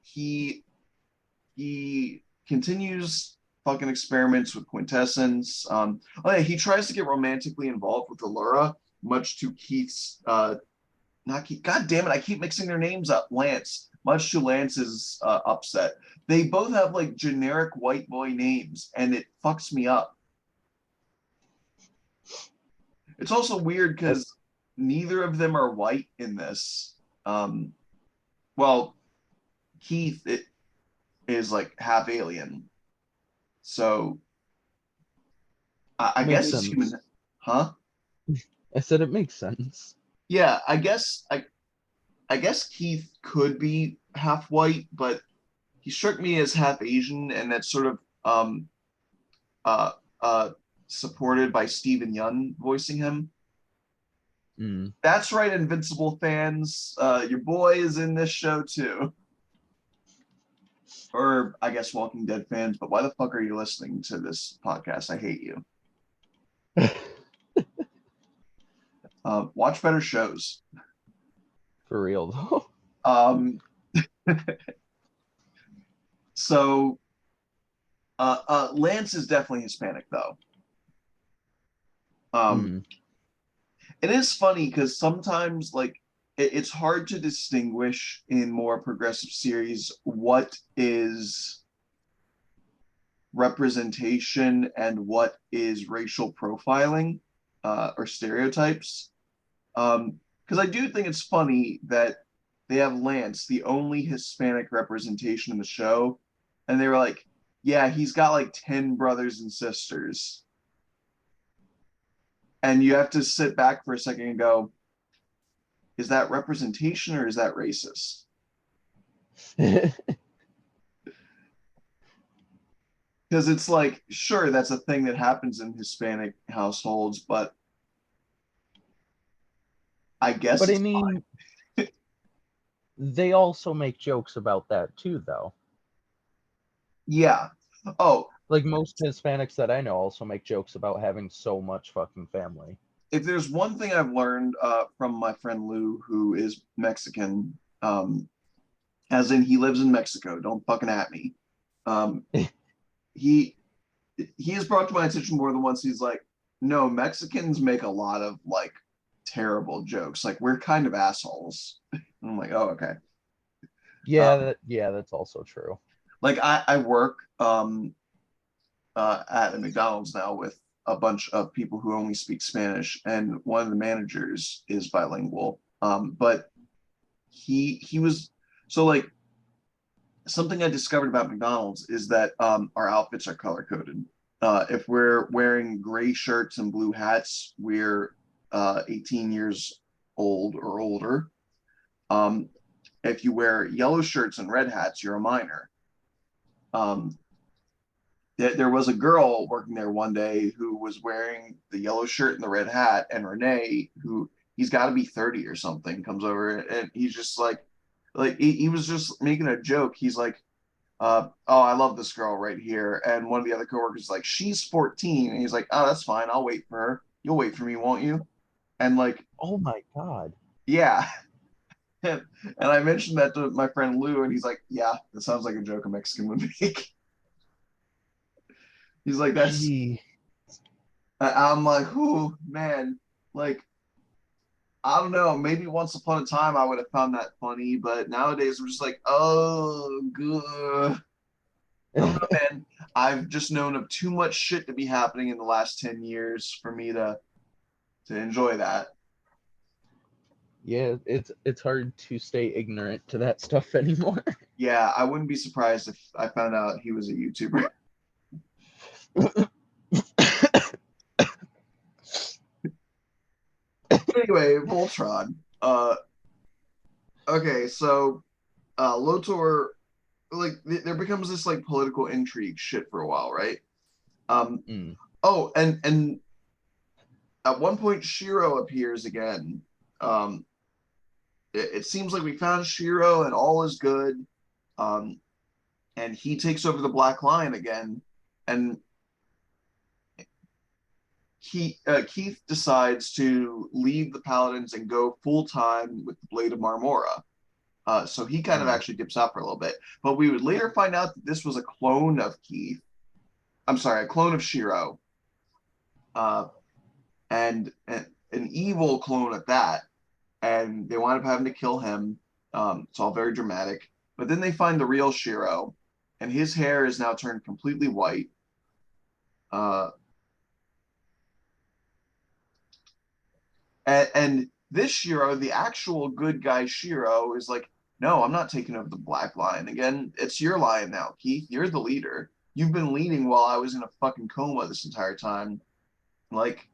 he continues fucking experiments with quintessence. Oh yeah, he tries to get romantically involved with Allura, much to Keith's not Keith. God damn it, I keep mixing their names up. Lance, much to Lance's upset. They both have like generic white boy names, and it fucks me up. It's also weird because neither of them are white in this. Well, Keith is like half alien, so I guess it's human. Huh? I said it makes sense. Yeah, I guess Keith could be half white, but he struck me as half Asian, and that's sort of uh, supported by Steven Yeun voicing him. That's right, Invincible fans. Your boy is in this show too. Or I guess Walking Dead fans, but why the fuck are you listening to this podcast? I hate you. Watch better shows. For real though. So Lance is definitely Hispanic though. It is funny because sometimes like it's hard to distinguish in more progressive series what is representation and what is racial profiling or stereotypes. Because I do think it's funny that they have Lance, the only Hispanic representation in the show, and they were like, yeah, he's got like 10 brothers and sisters. And you have to sit back for a second and go, is that representation or is that racist? Because it's like, sure, that's a thing that happens in Hispanic households, but I guess But I it's mean, they also make jokes about that too, though. yeah. Oh, Like most Hispanics that I know also make jokes about having so much fucking family. if there's one thing I've learned from my friend Lou, who is Mexican, as in he lives in Mexico, don't fucking at me. Um, he he has brought to my attention more than once. He's like, no, Mexicans make a lot of like terrible jokes. Like we're kind of assholes. I'm like, oh, okay. Yeah, that's also true. Like I work at a McDonald's now with a bunch of people who only speak Spanish, and one of the managers is bilingual. But he was so like something I discovered about McDonald's is that our outfits are color coded. If we're wearing gray shirts and blue hats, we're 18 years old or older. Um, if you wear yellow shirts and red hats, you're a minor. Um, there was a girl working there one day who was wearing the yellow shirt and the red hat, and Renee, who he's got to be 30 or something, comes over and he's just like he was just making a joke. He's like, oh, I love this girl right here. And one of the other coworkers is like, she's 14. And he's like, oh, that's fine. I'll wait for her. You'll wait for me, won't you? And like, Oh my god. yeah. And I mentioned that to my friend Lou, and he's like, yeah, that sounds like a joke a Mexican would make. He's like, that's, Gee. I'm like, who, man, like, I don't know. Maybe once upon a time I would have found that funny, but nowadays I'm just like, oh, good. I don't know, man. I've just known of too much shit to be happening in the last 10 years for me to enjoy that. Yeah, it's hard to stay ignorant to that stuff anymore. Yeah, I wouldn't be surprised if I found out he was a YouTuber. Anyway, Voltron. Okay, so Lotor, like there becomes this like political intrigue shit for a while, right? Um, Mm. oh, and at one point Shiro appears again. Um, it seems like we found Shiro and all is good. Um, and he takes over the Black Lion again, and Keith decides to leave the Paladins and go full time with the Blade of Marmora. So he kind of Mm. actually dips out for a little bit, but we would later find out that this was a clone of Keith. I'm sorry, a clone of Shiro, uh, and an evil clone at that. And they wind up having to kill him. It's all very dramatic. But then they find the real Shiro, and his hair is now turned completely white. Uh, and this Shiro, the actual good guy Shiro, is like, no, I'm not taking over the Black Lion again. It's your lion now, Keith. You're the leader. You've been leading while I was in a fucking coma this entire time. Like,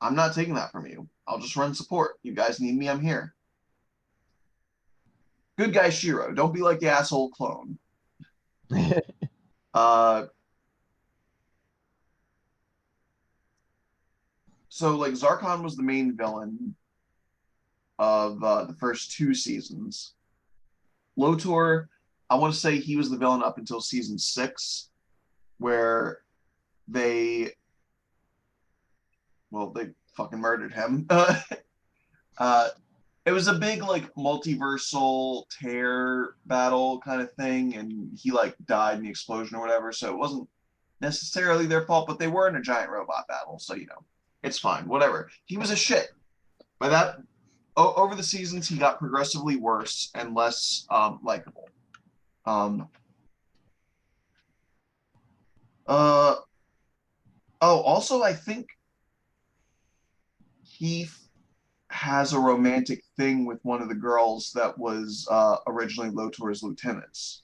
I'm not taking that from you. I'll just run support. You guys need me, I'm here. Good guy Shiro. Don't be like the asshole clone. Uh, so like Zarkon was the main villain of the first two seasons. Lotor, I want to say he was the villain up until season 6, where they, well, they fucking murdered him. uh, it was a big like multiversal tear battle kind of thing, and he like died in the explosion or whatever. So it wasn't necessarily their fault, but they were in a giant robot battle, so you know, it's fine. Whatever. He was a shit. By that, over the seasons, he got progressively worse and less likable. Um, uh, oh, also, I think Heath has a romantic thing with one of the girls that was originally Lotor's lieutenants.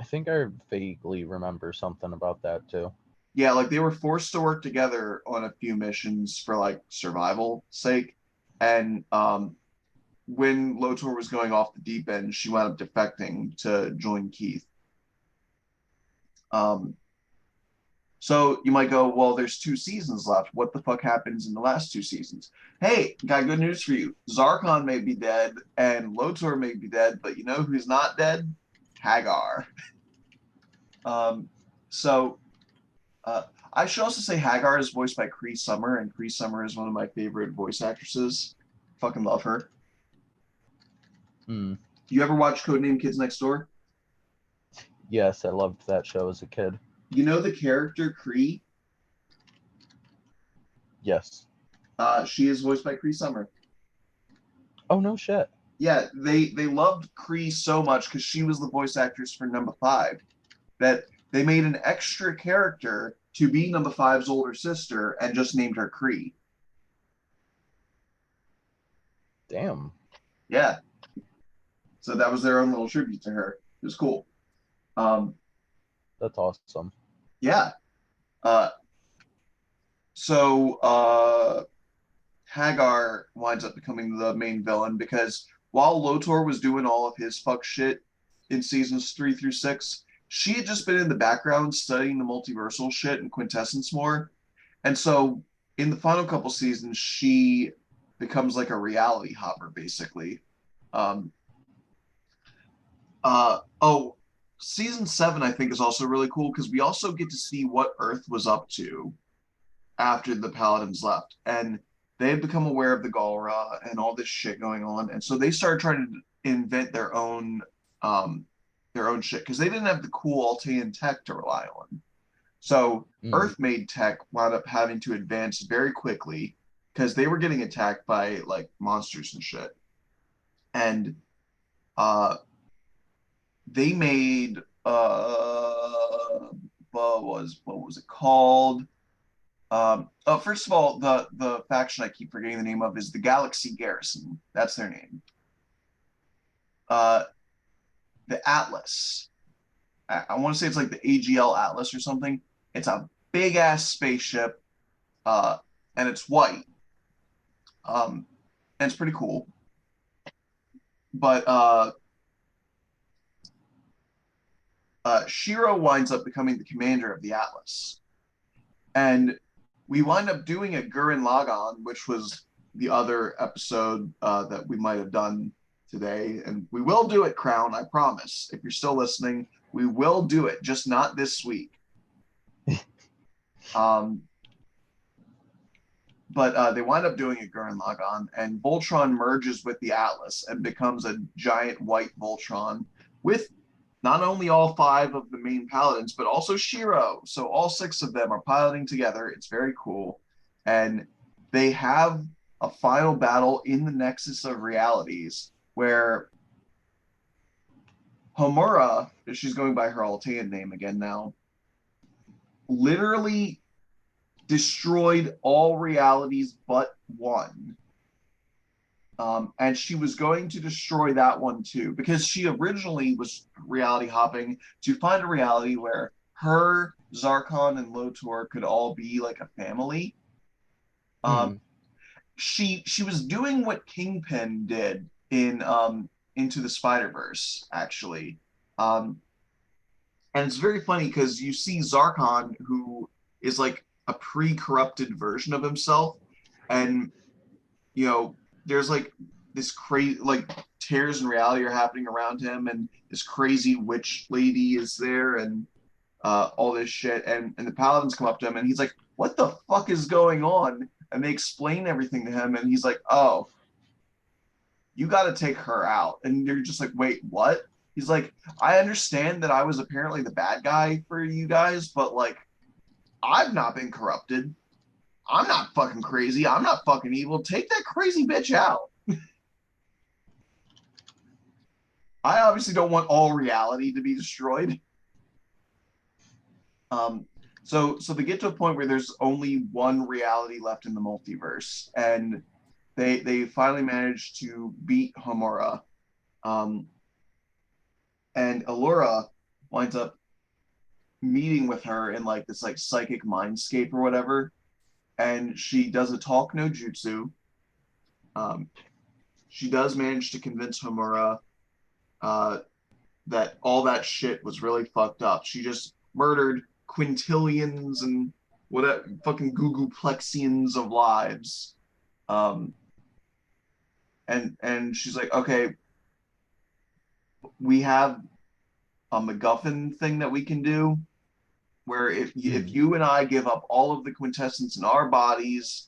I think I vaguely remember something about that too. Yeah, like they were forced to work together on a few missions for like survival sake. And when Lotor was going off the deep end, she wound up defecting to join Keith. Um, so you might go, well, there's 2 seasons left. What the fuck happens in the last 2 seasons? Hey, got good news for you. Zarkon may be dead and Lotor may be dead, but you know who's not dead? Hagar. Um, so uh, I should also say Hagar is voiced by Cree Summer, and Cree Summer is one of my favorite voice actresses. Fucking love her. Hmm. You ever watch Codename Kids Next Door? Yes, I loved that show as a kid. You know the character Cree? Yes. She is voiced by Cree Summer. Oh, no shit. Yeah, they loved Cree so much because she was the voice actress for Number Five that they made an extra character to be Number Five's older sister and just named her Cree. Damn. Yeah, so that was their own little tribute to her. It was cool. Um, That's awesome. yeah. Uh, so Hagar winds up becoming the main villain because while Lotor was doing all of his fuck shit in seasons 3 through 6, she had just been in the background studying the multiversal shit and quintessence more. And so in the final couple seasons, she becomes like a reality hopper, basically. Um, oh, season 7, I think, is also really cool because we also get to see what Earth was up to after the Paladins left. And they had become aware of the Galra and all this shit going on. And so they started trying to invent their own shit because they didn't have the cool Altean tech to rely on. So Mm. Earth-made tech wound up having to advance very quickly because they were getting attacked by like monsters and shit. And uh, they made what was it called? First of all, the faction I keep forgetting the name of is the Galaxy Garrison. That's their name. Uh, the Atlas. I want to say it's like the AGL Atlas or something. It's a big ass spaceship, uh, and it's white. And it's pretty cool. But Shiro winds up becoming the commander of the Atlas, and we wind up doing a Gurren Lagann, which was the other episode that we might have done today, and we will do it, Crown. I promise. If you're still listening, we will do it, just not this week. um, but they wind up doing a Gurren Lagann, and Voltron merges with the Atlas and becomes a giant white Voltron with not only all 5 of the main paladins, but also Shiro. So all 6 of them are piloting together. It's very cool. And they have a final battle in the Nexus of Realities where Homura, she's going by her Altean name again now, literally destroyed all realities but one. And she was going to destroy that one too, because she originally was reality hopping to find a reality where her, Zarkon, and Lotor could all be like a family. Um, Mm. she was doing what Kingpin did in Into the Spider-Verse, actually. Um, and it's very funny because you see Zarkon, who is like a pre-corrupted version of himself, and you know, there's like this crazy like tears in reality are happening around him, and this crazy witch lady is there, and all this shit, and the paladins come up to him, and he's like, "What the fuck is going on?" And they explain everything to him, and he's like, "Oh, you got to take her out." And you're just like, "Wait, what?" He's like, "I understand that I was apparently the bad guy for you guys, but like, I've not been corrupted. I'm not fucking crazy. I'm not fucking evil. Take that crazy bitch out." I obviously don't want all reality to be destroyed. Um, so they get to a point where there's only one reality left in the multiverse, and they finally manage to beat Homura, um, and Allura winds up meeting with her in like this like psychic mindscape or whatever, and she does a talk no jutsu. Um, she does manage to convince Homura uh, that all that shit was really fucked up. She just murdered quintillions and what fucking googleplexians of lives. Um, and she's like, okay, we have a MacGuffin thing that we can do where if you and I give up all of the quintessence in our bodies,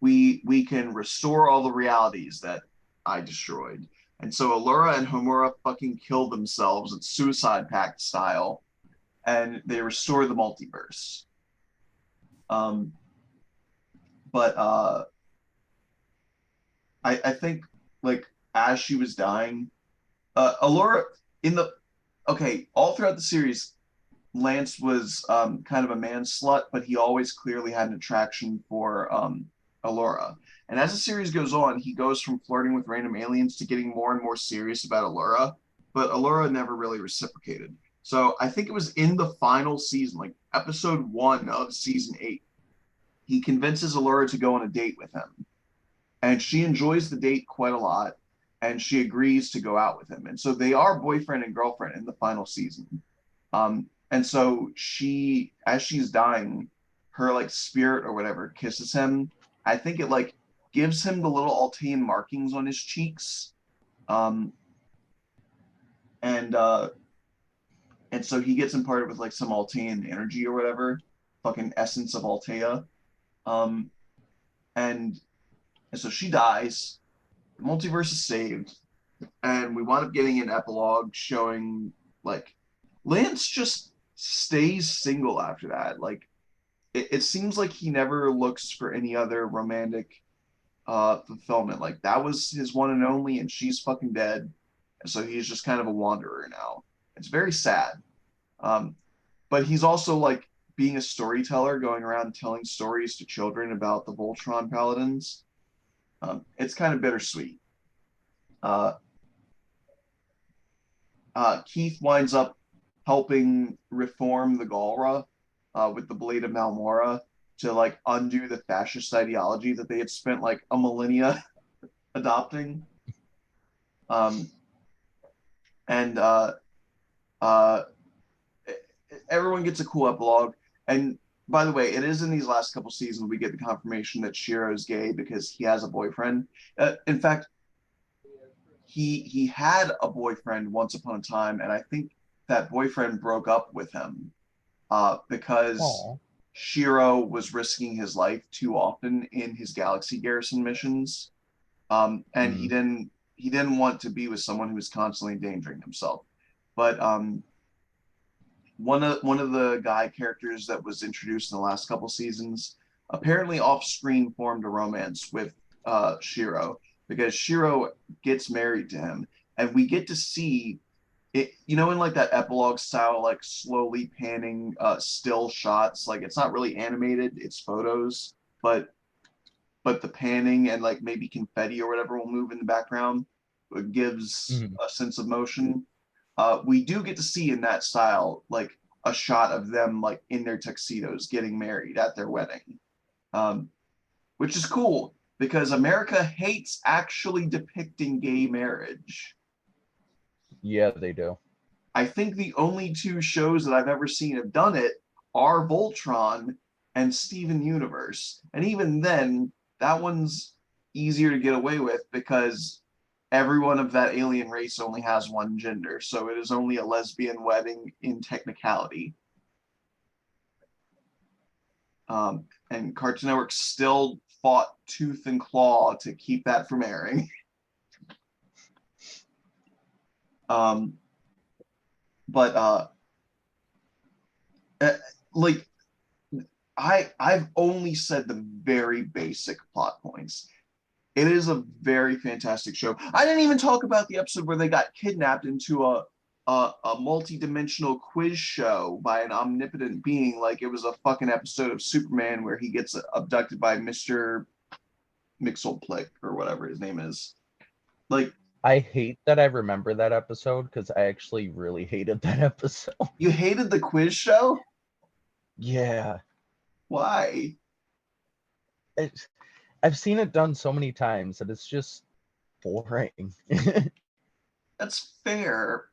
we can restore all the realities that I destroyed. And so Allura and Homura fucking kill themselves, it's Suicide Pact style, and they restore the multiverse. Um, but I think like as she was dying, Allura in the okay, all throughout the series, Lance was kind of a man slut, but he always clearly had an attraction for Allura. And as the series goes on, he goes from flirting with random aliens to getting more and more serious about Allura, but Allura never really reciprocated. So I think it was in the final season, like episode 1 of season 8, he convinces Allura to go on a date with him. And she enjoys the date quite a lot, and she agrees to go out with him. And so they are boyfriend and girlfriend in the final season. And so she, as she's dying, her like spirit or whatever kisses him. I think it like gives him the little Altean markings on his cheeks. Um, and and so he gets imparted with like some Altean energy or whatever, fucking essence of Altea. Um, and and so she dies. The multiverse is saved, and we wind up getting an epilogue showing like Lance just stays single after that. Like it seems like he never looks for any other romantic fulfillment. Like that was his one and only, and she's fucking dead. And so he's just kind of a wanderer now. It's very sad. Um, but he's also like being a storyteller, going around telling stories to children about the Voltron Paladins. It's kind of bittersweet. Uh, Keith winds up helping reform the Galra with the Blade of Malmora to like undo the fascist ideology that they had spent like a millennia adopting. Um, and uh, everyone gets a cool epilogue. And by the way, it is in these last couple seasons we get the confirmation that Shiro is gay because he has a boyfriend. In fact, he had a boyfriend once upon a time, and I think that boyfriend broke up with him because Aww. Shiro was risking his life too often in his Galaxy Garrison missions, and he didn't want to be with someone who was constantly endangering himself. But one of the guy characters that was introduced in the last couple seasons apparently off screen formed a romance with Shiro because Shiro gets married to him, and we get to see it, you know, in like that epilogue style, like slowly panning still shots. Like it's not really animated, it's photos, but the panning and like maybe confetti or whatever will move in the background. It gives a sense of motion. We do get to see in that style like a shot of them like in their tuxedos getting married at their wedding, which is cool because America hates actually depicting gay marriage. Yeah, they do. I think the only two shows that I've ever seen have done it are Voltron and Steven Universe. And even then, that one's easier to get away with because everyone of that alien race only has one gender. So it is only a lesbian wedding in technicality. And Cartoon Network still fought tooth and claw to keep that from airing. But like I've only said the very basic plot points. It is a very fantastic show. I didn't even talk about the episode where they got kidnapped into a multi-dimensional quiz show by an omnipotent being, like it was a fucking episode of Superman where he gets abducted by Mr. Mixelplick or whatever his name is. Like, I hate that I remember that episode because I actually really hated that episode. you hated the quiz show? Yeah. Why? It's, I've seen it done so many times that it's just boring. That's fair.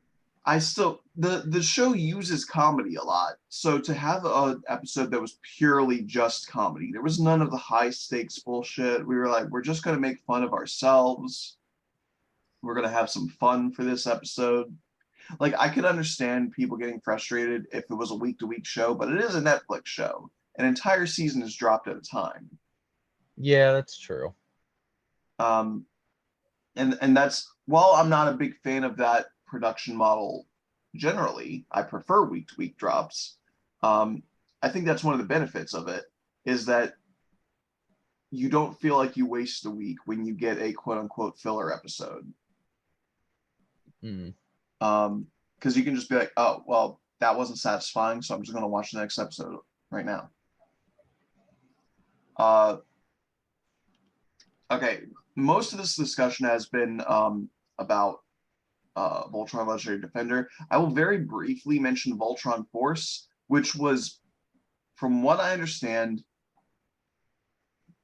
I still the show uses comedy a lot. So to have an episode that was purely just comedy, there was none of the high stakes bullshit. We were like, we're just gonna make fun of ourselves. We're gonna have some fun for this episode. Like I could understand people getting frustrated if it was a week to week show, but it is a Netflix show. An entire season is dropped at a time. Yeah, that's true. Um, and that's while I'm not a big fan of that production model generally, I prefer week to week drops. Um, I think that's one of the benefits of it is that you don't feel like you waste a week when you get a quote unquote filler episode. Mm. Because you can just be like, oh, well, that wasn't satisfying, so I'm just going to watch the next episode right now. Okay, most of this discussion has been about Voltron Legendary Defender. I will very briefly mention Voltron Force, which was, from what I understand,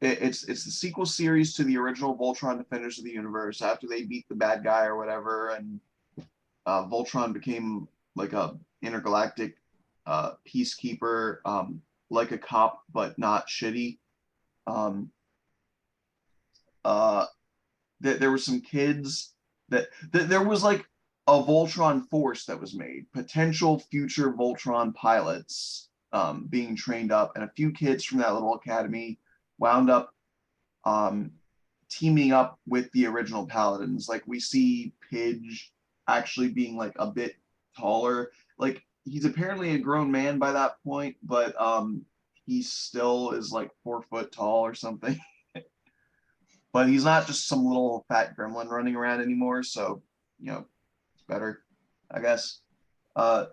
it's the sequel series to the original Voltron Defenders of the Universe after they beat the bad guy or whatever, and Voltron became like a intergalactic peacekeeper, like a cop but not shitty. Um, there were some kids that there was like a Voltron force that was made, potential future Voltron pilots being trained up, and a few kids from that little academy wound up um, teaming up with the original Paladins. Like we see Pidge actually being like a bit taller. Like he's apparently a grown man by that point, but he still is like 4 foot tall or something. But he's not just some little fat gremlin running around anymore. So, it's better, I guess. Uh,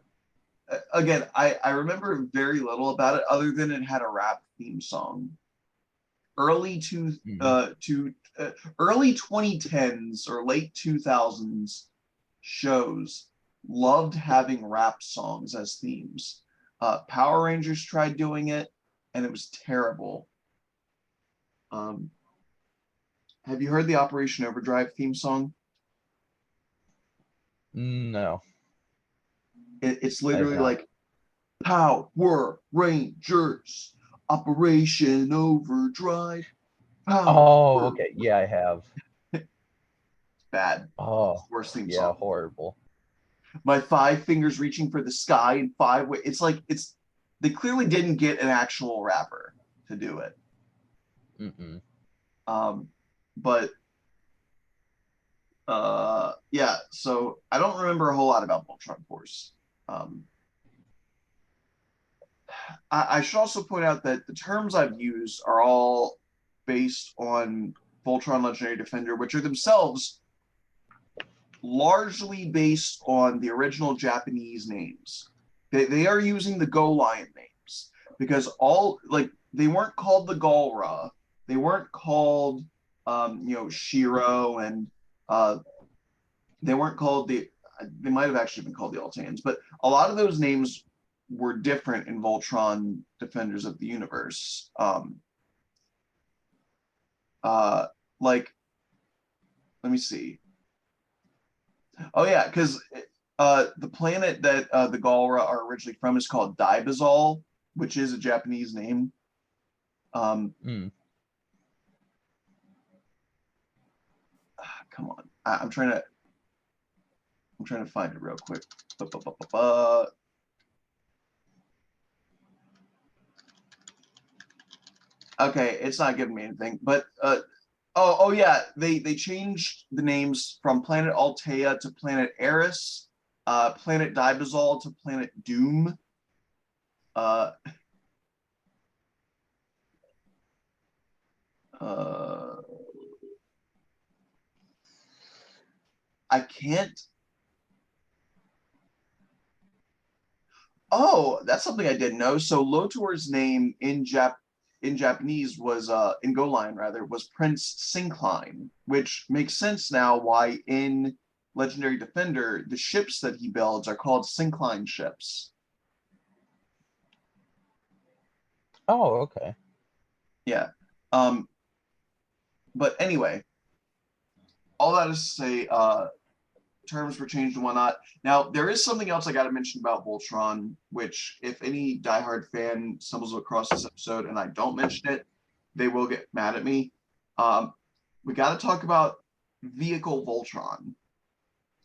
Again, I remember very little about it other than it had a rap theme song. Early Mm. early 2010s or late 2000s shows loved having rap songs as themes. Power Rangers tried doing it, and it was terrible. Um, have you heard the Operation Overdrive theme song? No, It's I have literally not. like Power Rangers, Operation Overdrive, Power. Oh, okay. Yeah, I have. Bad. Oh, Worst theme yeah, song. horrible. My 5 fingers reaching for the sky in 5 ways. It's like they clearly didn't get an actual rapper to do it. Mm-mm. Um, but yeah, so I don't remember a whole lot about Voltron Force. Um, I should also point out that the terms I've used are all based on Voltron Legendary Defender, which are themselves largely based on the original Japanese names. They are using the Go Lion names because all like they weren't called the Galra, they weren't called Shiro, and they weren't called they might have actually been called the Altans, but a lot of those names were different in Voltron Defenders of the Universe. Uh, like, let me see. Oh yeah, because the planet that the Galra are originally from is called Dibazol, which is a Japanese name. Um, Mm. Come on, I'm trying to find it real quick. Ba-ba-ba-ba-ba. Okay, it's not giving me anything, but oh yeah, they changed the names from Planet Altea to Planet Eris, Planet Dibazol to Planet Doom. Uh, uh, I can't. Oh, that's something I didn't know. So Lotor's name in Japanese was in Go Line rather was Prince Syncline, which makes sense now why in Legendary Defender the ships that he builds are called Syncline ships. Oh, okay. Yeah. Um, but anyway, all that is to say, terms were changed and whatnot. Now, there is something else I got to mention about Voltron, which if any diehard fan stumbles across this episode and I don't mention it, they will get mad at me. We got to talk about vehicle Voltron.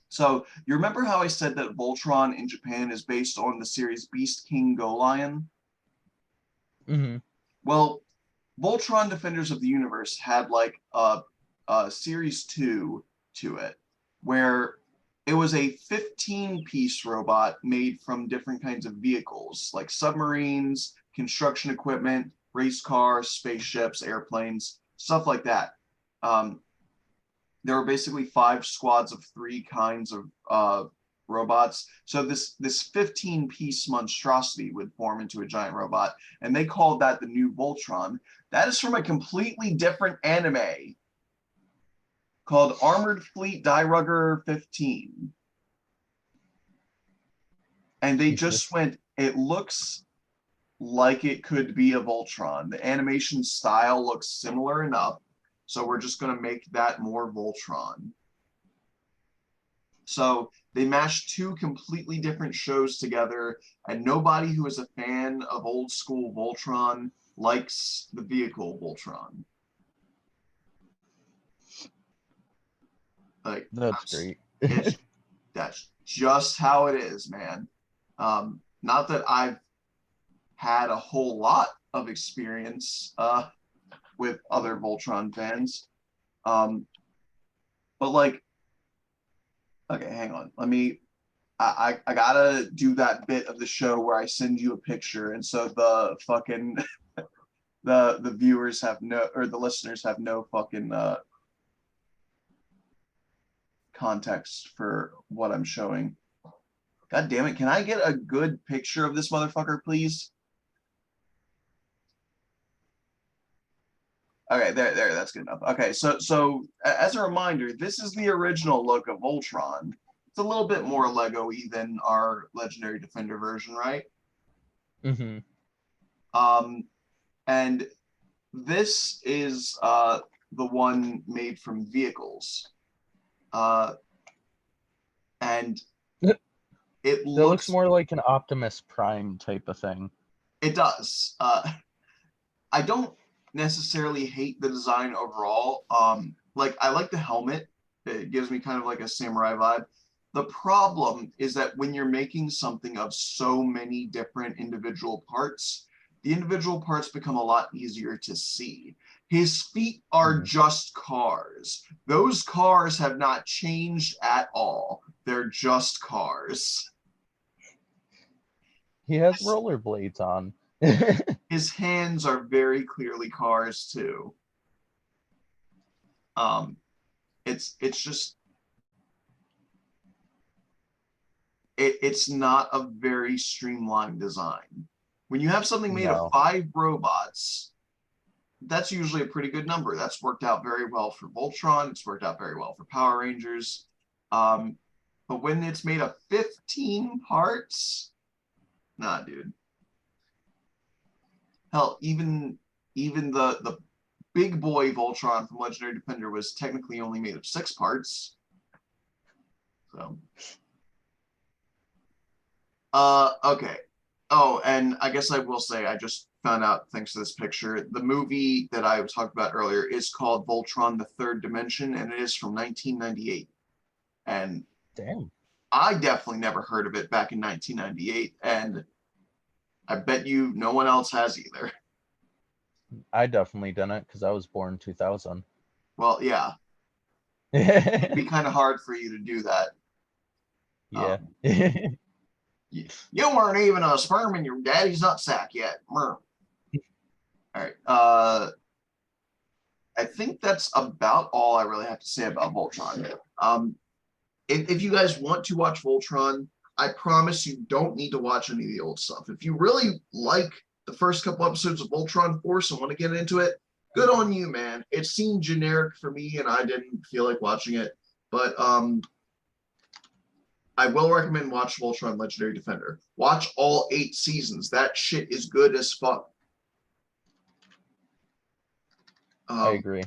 So you remember how I said that Voltron in Japan is based on the series Beast King Go Lion? Mm-hmm. Well, Voltron Defenders of the Universe had like a series 2 to it, where it was a 15-piece robot made from different kinds of vehicles, like submarines, construction equipment, race cars, spaceships, airplanes, stuff like that. Um, there were basically 5 squads of 3 kinds of robots. So this 15-piece monstrosity would form into a giant robot, and they called that the new Voltron. That is from a completely different anime called Armored Fleet Die 15. And they just went, it looks like it could be a Voltron. The animation style looks similar enough, so we're just going to make that more Voltron. So they mashed 2 completely different shows together, and nobody who is a fan of old school Voltron likes the vehicle Voltron. Like That's great. it's that's just how it is, man. Not that I've had a whole lot of experience with other Voltron fans, but like, okay, hang on. Let me. I gotta do that bit of the show where I send you a picture, and so the fucking the viewers have no, or the listeners have no fucking context for what I'm showing. God damn it! Can I get a good picture of this motherfucker, please? Okay, there, that's good enough. Okay, so as a reminder, this is the original look of Voltron. It's a little bit more Lego-y than our Legendary Defender version, right? Mm-hmm. And this is the one made from vehicles. And it That looks looks, more like an Optimus Prime type of thing. it does. I don't necessarily hate the design overall. Like I like the helmet. It gives me kind of like a samurai vibe. The problem is that when you're making something of so many different individual parts, the individual parts become a lot easier to see. His feet are Mm-hmm. just cars. Those cars have not changed at all. They're just cars. He has rollerblades on. His hands are very clearly cars too. Um, it's just it's not a very streamlined design. When you have something made of No. 5 robots, that's usually a pretty good number. That's worked out very well for Voltron. It's worked out very well for Power Rangers. But when it's made of 15 parts, nah, dude. Hell, even the big boy Voltron from Legendary Defender was technically only made of 6 parts. So, okay. Oh, and I guess I will say I just found out thanks to this picture. The movie that I was talking about earlier is called Voltron: The Third Dimension, and it is from 1998. And Damn. I definitely never heard of it back in 1998, and I bet you no one else has either. I definitely didn't because I was born 2000. Well, yeah, it'd be kind of hard for you to do that. Yeah. You weren't even a sperm in your daddy's nutsack yet. All right. I think that's about all I really have to say about Voltron. If you guys want to watch Voltron, I promise you don't need to watch any of the old stuff. If you really like the first couple episodes of Voltron Force and want to get into it, good on you, man. It seemed generic for me, and I didn't feel like watching it. But I will recommend watch Voltron Legendary Defender. Watch all 8 seasons. That shit is good as fuck. I agree.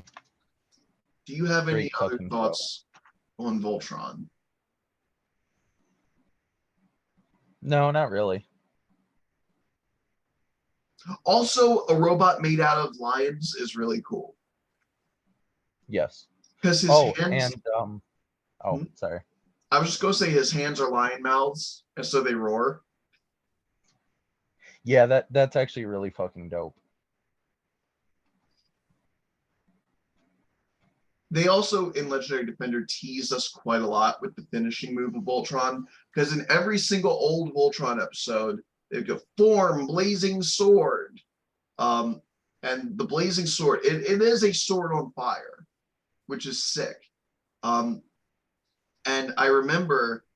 Do you have any Great other fucking show. thoughts on Voltron? No, not really. Also, a robot made out of lions is really cool. Yes. Because his Oh, hands. and Hmm? sorry. I was just gonna say his hands are lion mouths, and so they roar. Yeah, that's actually really fucking dope. They also, in Legendary Defender, teased us quite a lot with the finishing move of Voltron, because in every single old Voltron episode, they go form blazing sword. And the blazing sword, it is a sword on fire, which is sick. And I remember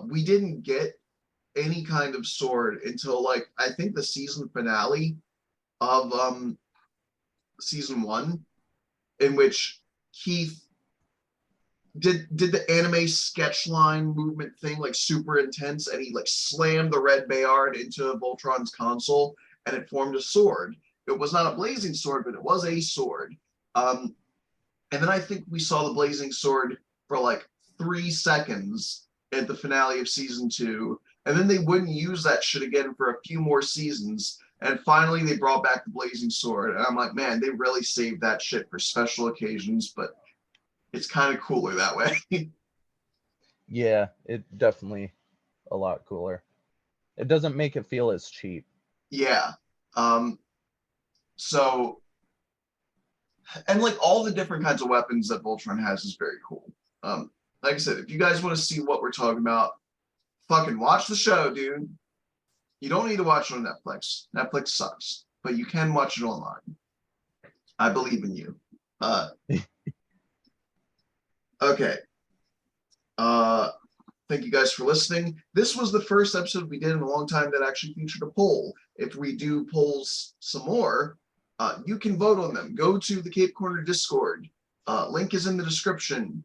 we didn't get any kind of sword until like I think the season finale of season 1, in which Keith did the anime sketch line movement thing like super intense, and he like slammed the red Bayard into Voltron's console, and it formed a sword. It was not a blazing sword, but it was a sword. And then I think we saw the blazing sword for like 3 seconds at the finale of season 2, and then they wouldn't use that shit again for a few more seasons. And finally, they brought back the blazing sword, and I'm like, man, they really saved that shit for special occasions. But it's kind of cooler that way. Yeah, it definitely a lot cooler. It doesn't make it feel as cheap. Yeah. So, and like all the different kinds of weapons that Voltron has is very cool. Like I said, if you guys want to see what we're talking about, fucking watch the show, dude. You don't need to watch it on Netflix. Netflix sucks, but you can watch it online. I believe in you. Okay. Thank you guys for listening. This was the first episode we did in a long time that actually featured a poll. If we do polls some more, you can vote on them. Go to the Cape Corner Discord. Link is in the description.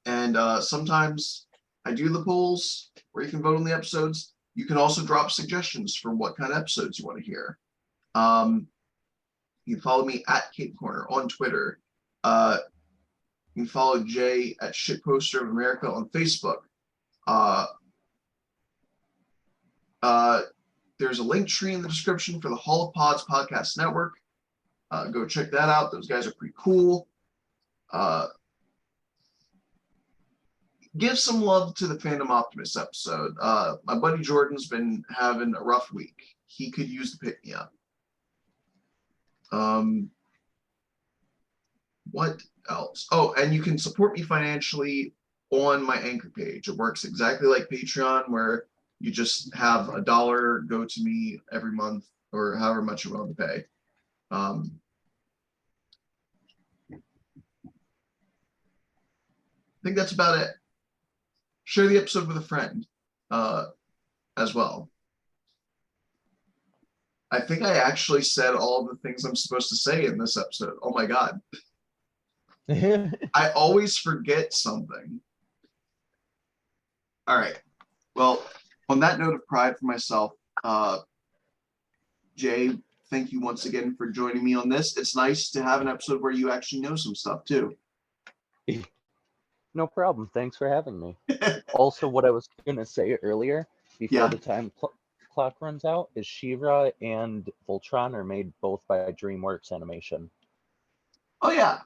And sometimes I do the polls where you can vote on the episodes. You can also drop suggestions for what kind of episodes you want to hear. You can follow me at Cape Corner on Twitter. You can follow Jay at Shitposter of America on Facebook. There's a link tree in the description for the Hall of Pods Podcast Network. Go check that out. Those guys are pretty cool. Give some love to the Fandom Optimist episode. My buddy Jordan's been having a rough week. He could use the pick me up. What else? Oh, and you can support me financially on my Anchor page. It works exactly like Patreon, where you just have $1 go to me every month, or however much you're willing to pay. I think that's about it. Share the episode with a friend as well. I think I actually said all the things I'm supposed to say in this episode. Oh my God. I always forget something. All right. Well, on that note of pride for myself, Jay, thank you once again for joining me on this. It's nice to have an episode where you actually know some stuff too. No problem. Thanks for having me. Also, what I was going to say earlier, before the time clock runs out, is She-Ra and Voltron are made both by DreamWorks Animation. Oh yeah,